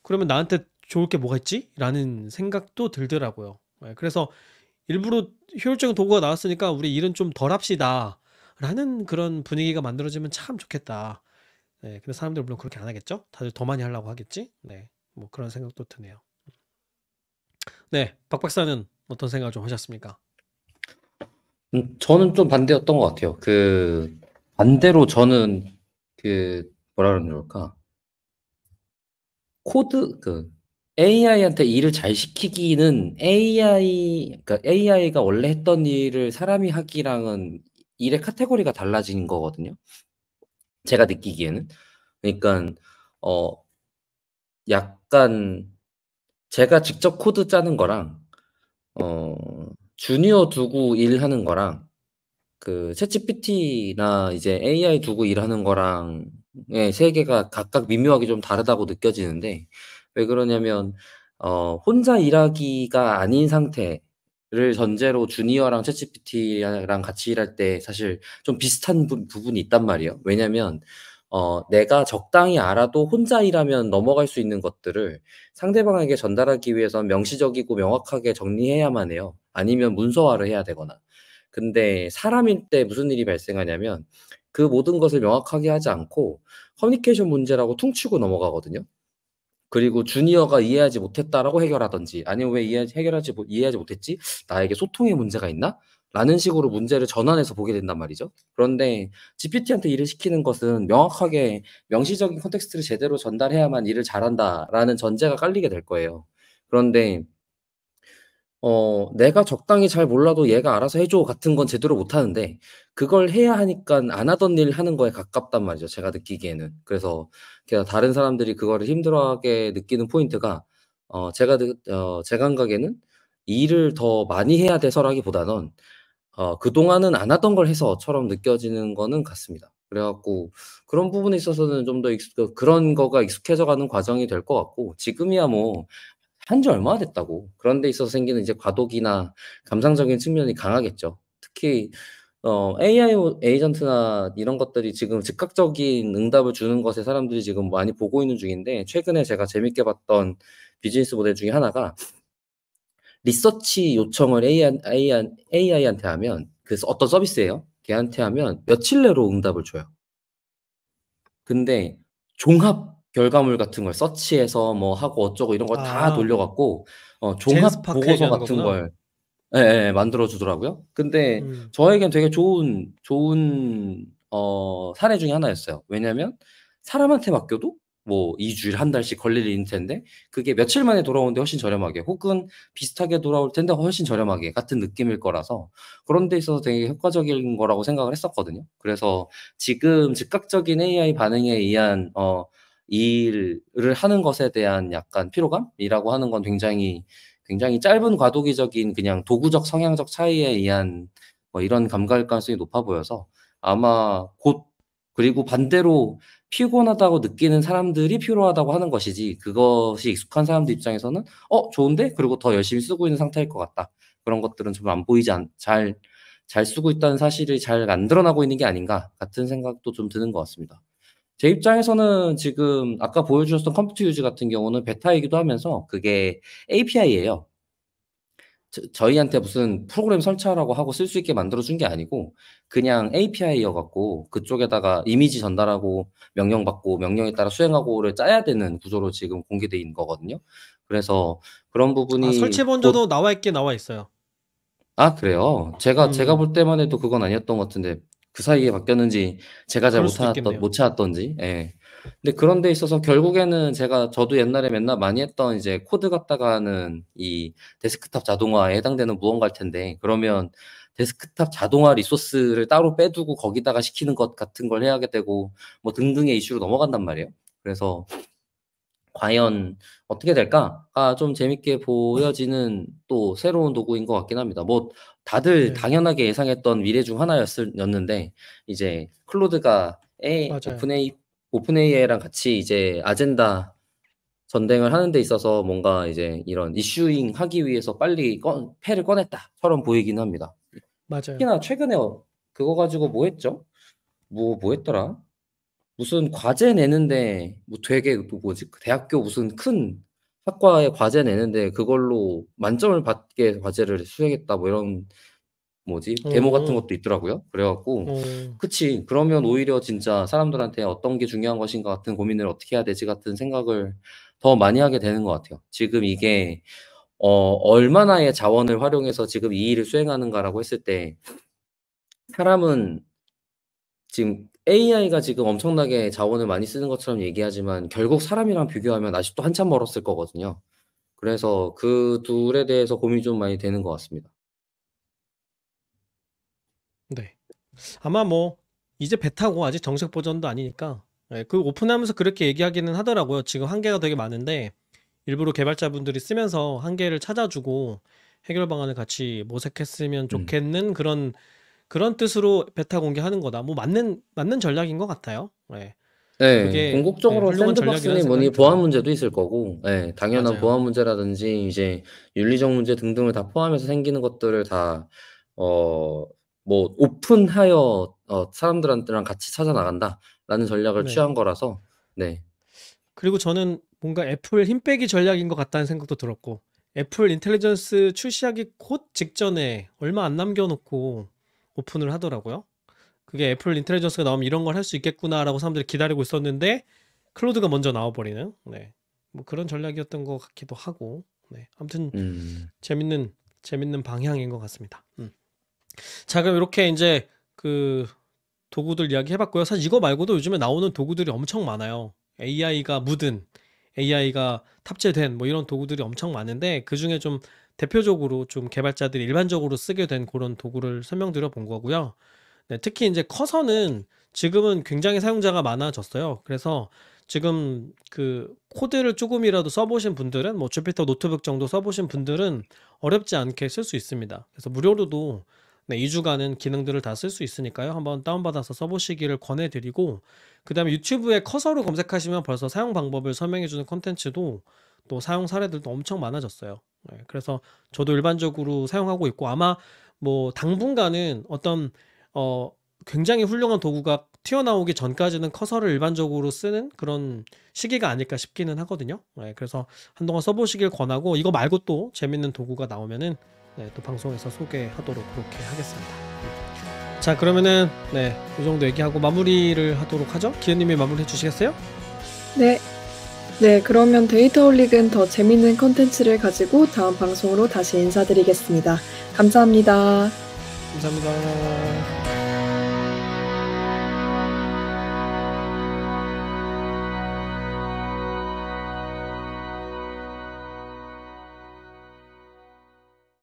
그러면 나한테 좋을 게 뭐가 있지? 라는 생각도 들더라고요. 그래서 일부러 효율적인 도구가 나왔으니까 우리 일은 좀 덜 합시다. 라는 그런 분위기가 만들어지면 참 좋겠다. 네, 근데 사람들 물론 그렇게 안 하겠죠? 다들 더 많이 하려고 하겠지? 네, 뭐 그런 생각도 드네요. 네, 박 박사는 어떤 생각을 좀 하셨습니까? 저는 좀 반대였던 것 같아요. 반대로 저는 뭐라 그러는 걸까? AI한테 일을 잘 시키기는 그러니까 AI가 원래 했던 일을 사람이 하기랑은 일의 카테고리가 달라진 거거든요. 제가 느끼기에는. 그러니까, 어, 약간 제가 직접 코드 짜는 거랑, 어, 주니어 두고 일하는 거랑, 챗GPT나 이제 AI 두고 일하는 거랑의 세계가 각각 미묘하게 좀 다르다고 느껴지는데, 왜 그러냐면, 혼자 일하기가 아닌 상태를 전제로 주니어랑 챗GPT랑 같이 일할 때 사실 좀 비슷한 부분이 있단 말이에요. 왜냐면, 내가 적당히 알아도 혼자 일하면 넘어갈 수 있는 것들을 상대방에게 전달하기 위해선 명시적이고 명확하게 정리해야만 해요. 아니면 문서화를 해야 되거나. 근데 사람일 때 무슨 일이 발생하냐면 그 모든 것을 명확하게 하지 않고 커뮤니케이션 문제라고 퉁치고 넘어가거든요. 그리고 주니어가 이해하지 못했다라고 해결하든지, 아니면 왜 이해하지 못했지? 나에게 소통의 문제가 있나? 라는 식으로 문제를 전환해서 보게 된단 말이죠. 그런데 GPT한테 일을 시키는 것은 명확하게 명시적인 컨텍스트를 제대로 전달해야만 일을 잘한다라는 전제가 깔리게 될 거예요. 그런데 내가 적당히 잘 몰라도 얘가 알아서 해줘 같은 건 제대로 못 하는데, 그걸 해야 하니까 안 하던 일 하는 거에 가깝단 말이죠, 제가 느끼기에는. 그래서 다른 사람들이 그거를 힘들어하게 느끼는 포인트가, 제 감각에는 일을 더 많이 해야 돼서라기보다는 그동안은 안 하던 걸 해서처럼 느껴지는 거는 같습니다. 그래 갖고 그런 부분에 있어서는 좀 더 그런 거가 익숙해져 가는 과정이 될 것 같고, 지금이야 뭐 한 지 얼마나 됐다고. 그런 데 있어서 생기는 이제 과도기나 감상적인 측면이 강하겠죠. 특히 AI 에이전트나 이런 것들이 지금 즉각적인 응답을 주는 것에 사람들이 지금 많이 보고 있는 중인데, 최근에 제가 재밌게 봤던 비즈니스 모델 중에 하나가 리서치 요청을 AI한테 하면, 그 어떤 서비스예요. 걔한테 하면 며칠 내로 응답을 줘요. 근데 종합 결과물 같은 걸 서치해서 뭐 하고 어쩌고 이런 걸 다 돌려갖고 종합 젠스파크 보고서 얘기하는 같은 거구나. 걸 예, 만들어 주더라고요. 근데 저에겐 되게 좋은 사례 중에 하나였어요. 왜냐면 사람한테 맡겨도 뭐 2주일, 한 달씩 걸릴 일일 텐데, 그게 며칠 만에 돌아오는데 훨씬 저렴하게, 혹은 비슷하게 돌아올 텐데 훨씬 저렴하게 같은 느낌일 거라서, 그런 데 있어서 되게 효과적인 거라고 생각을 했었거든요. 그래서 지금 즉각적인 AI 반응에 의한 일을 하는 것에 대한 약간 피로감이라고 하는 건 굉장히 짧은 과도기적인 그냥 도구적 성향적 차이에 의한 뭐 이런 감각일 가능성이 높아 보여서, 아마 곧, 그리고 반대로 피곤하다고 느끼는 사람들이 피로하다고 하는 것이지, 그것이 익숙한 사람들 입장에서는 좋은데? 그리고 더 열심히 쓰고 있는 상태일 것 같다, 그런 것들은 좀 안 보이지 잘 쓰고 있다는 사실이 잘 안 드러나고 있는 게 아닌가 같은 생각도 좀 드는 것 같습니다. 제 입장에서는 지금 아까 보여주셨던 컴퓨터 유즈 같은 경우는 베타이기도 하면서 그게 API예요. 저희한테 무슨 프로그램 설치하라고 하고 쓸 수 있게 만들어준 게 아니고, 그냥 API여 갖고 그쪽에다가 이미지 전달하고 명령 받고 명령에 따라 수행하고를 짜야 되는 구조로 지금 공개돼 있는 거거든요. 그래서 그런 부분이 설치 번저도 나와 있어요. 그래요? 제가 볼 때만 해도 그건 아니었던 것 같은데, 그 사이에 바뀌었는지 제가 잘 그럴 수도 있겠네요. 못 찾았던지. 예. 근데 그런 데 있어서 결국에는 저도 옛날에 맨날 많이 했던 이제 코드 갖다가는 이 데스크탑 자동화에 해당되는 무언가일 텐데, 그러면 데스크탑 자동화 리소스를 따로 빼두고 거기다가 시키는 것 같은 걸 해야 되고 뭐 등등의 이슈로 넘어간단 말이에요. 그래서 과연 어떻게 될까?가 좀 재밌게 보여지는 또 새로운 도구인 것 같긴 합니다. 뭐 다들 당연하게 예상했던 미래 중 하나였는데, 이제 클로드가 맞아요. 오픈AI랑 같이 이제 아젠다 전쟁을 하는 데 있어서 뭔가 이제 이런 이슈잉 하기 위해서 빨리 패를 꺼냈다처럼 보이긴 합니다. 맞아요. 특히나 최근에 그거 가지고 뭐 했죠? 뭐 했더라? 무슨 과제 내는데 뭐 되게 뭐지? 대학교 무슨 큰 학과에 과제 내는데 그걸로 만점을 받게 과제를 수행했다, 뭐 이런 데모 같은 것도 있더라고요. 그래 갖고 그치, 그러면 오히려 진짜 사람들한테 어떤 게 중요한 것인가 같은 고민을 어떻게 해야 되지 같은 생각을 더 많이 하게 되는 것 같아요. 지금 이게 얼마나의 자원을 활용해서 지금 이 일을 수행하는가라고 했을 때, 사람은 지금 AI가 지금 엄청나게 자원을 많이 쓰는 것처럼 얘기하지만 결국 사람이랑 비교하면 아직도 한참 멀었을 거거든요. 그래서 그 둘에 대해서 고민이 좀 많이 되는 것 같습니다. 네. 아마 뭐 이제 베타고 아직 정식 버전도 아니니까 그 오픈하면서 그렇게 얘기하기는 하더라고요. 지금 한계가 되게 많은데 일부러 개발자분들이 쓰면서 한계를 찾아주고 해결 방안을 같이 모색했으면 좋겠는 그런 뜻으로 베타 공개하는 거다. 뭐 맞는 전략인 것 같아요. 네, 그게 궁극적으로 훌륭한 전략이라는 샌드박스니 뭐니 생각이 보안 들어요. 문제도 있을 거고, 당연한 맞아요. 보안 문제라든지 이제 윤리적 문제 등등을 다 포함해서 생기는 것들을 다 뭐 오픈하여 사람들한테랑 같이 찾아 나간다라는 전략을 네. 취한 거라서. 네. 그리고 저는 뭔가 애플 힘 빼기 전략인 것 같다는 생각도 들었고, 애플 인텔리전스 출시하기 곧 직전에 얼마 안 남겨놓고 오픈을 하더라고요. 그게 애플 인텔리전스가 나오면 이런 걸 할 수 있겠구나라고 사람들이 기다리고 있었는데 클로드가 먼저 나와버리는, 뭐 그런 전략이었던 것 같기도 하고, 아무튼 재밌는 방향인 것 같습니다. 자, 그럼 이렇게 이제 그 도구들 이야기 해봤고요. 사실 이거 말고도 요즘에 나오는 도구들이 엄청 많아요. AI가 묻은, AI가 탑재된 뭐 이런 도구들이 엄청 많은데, 그 중에 좀 대표적으로 좀 개발자들이 일반적으로 쓰게 된 그런 도구를 설명드려 본 거고요. 특히 이제 커서는 지금은 굉장히 사용자가 많아졌어요. 그래서 지금 그 코드를 조금이라도 써보신 분들은, 뭐 주피터 노트북 정도 써보신 분들은 어렵지 않게 쓸 수 있습니다. 그래서 무료로도 2주간은 기능들을 다 쓸 수 있으니까요. 한번 다운받아서 써보시기를 권해드리고, 그 다음에 유튜브에 커서로 검색하시면 벌써 사용 방법을 설명해주는 콘텐츠도 또 사용 사례들도 엄청 많아졌어요. 그래서 저도 일반적으로 사용하고 있고, 아마 뭐 당분간은 어떤 굉장히 훌륭한 도구가 튀어나오기 전까지는 커서를 일반적으로 쓰는 그런 시기가 아닐까 싶기는 하거든요. 네, 그래서 한동안 써보시길 권하고 이거 말고 또 재밌는 도구가 나오면은 네, 또 방송에서 소개하도록 그렇게 하겠습니다. 자, 그러면은 네, 이 정도 얘기하고 마무리를 하도록 하죠. 기현님이 마무리해 주시겠어요? 네. 네, 그러면 데이터홀릭은 더 재밌는 컨텐츠를 가지고 다음 방송으로 다시 인사드리겠습니다. 감사합니다. 감사합니다.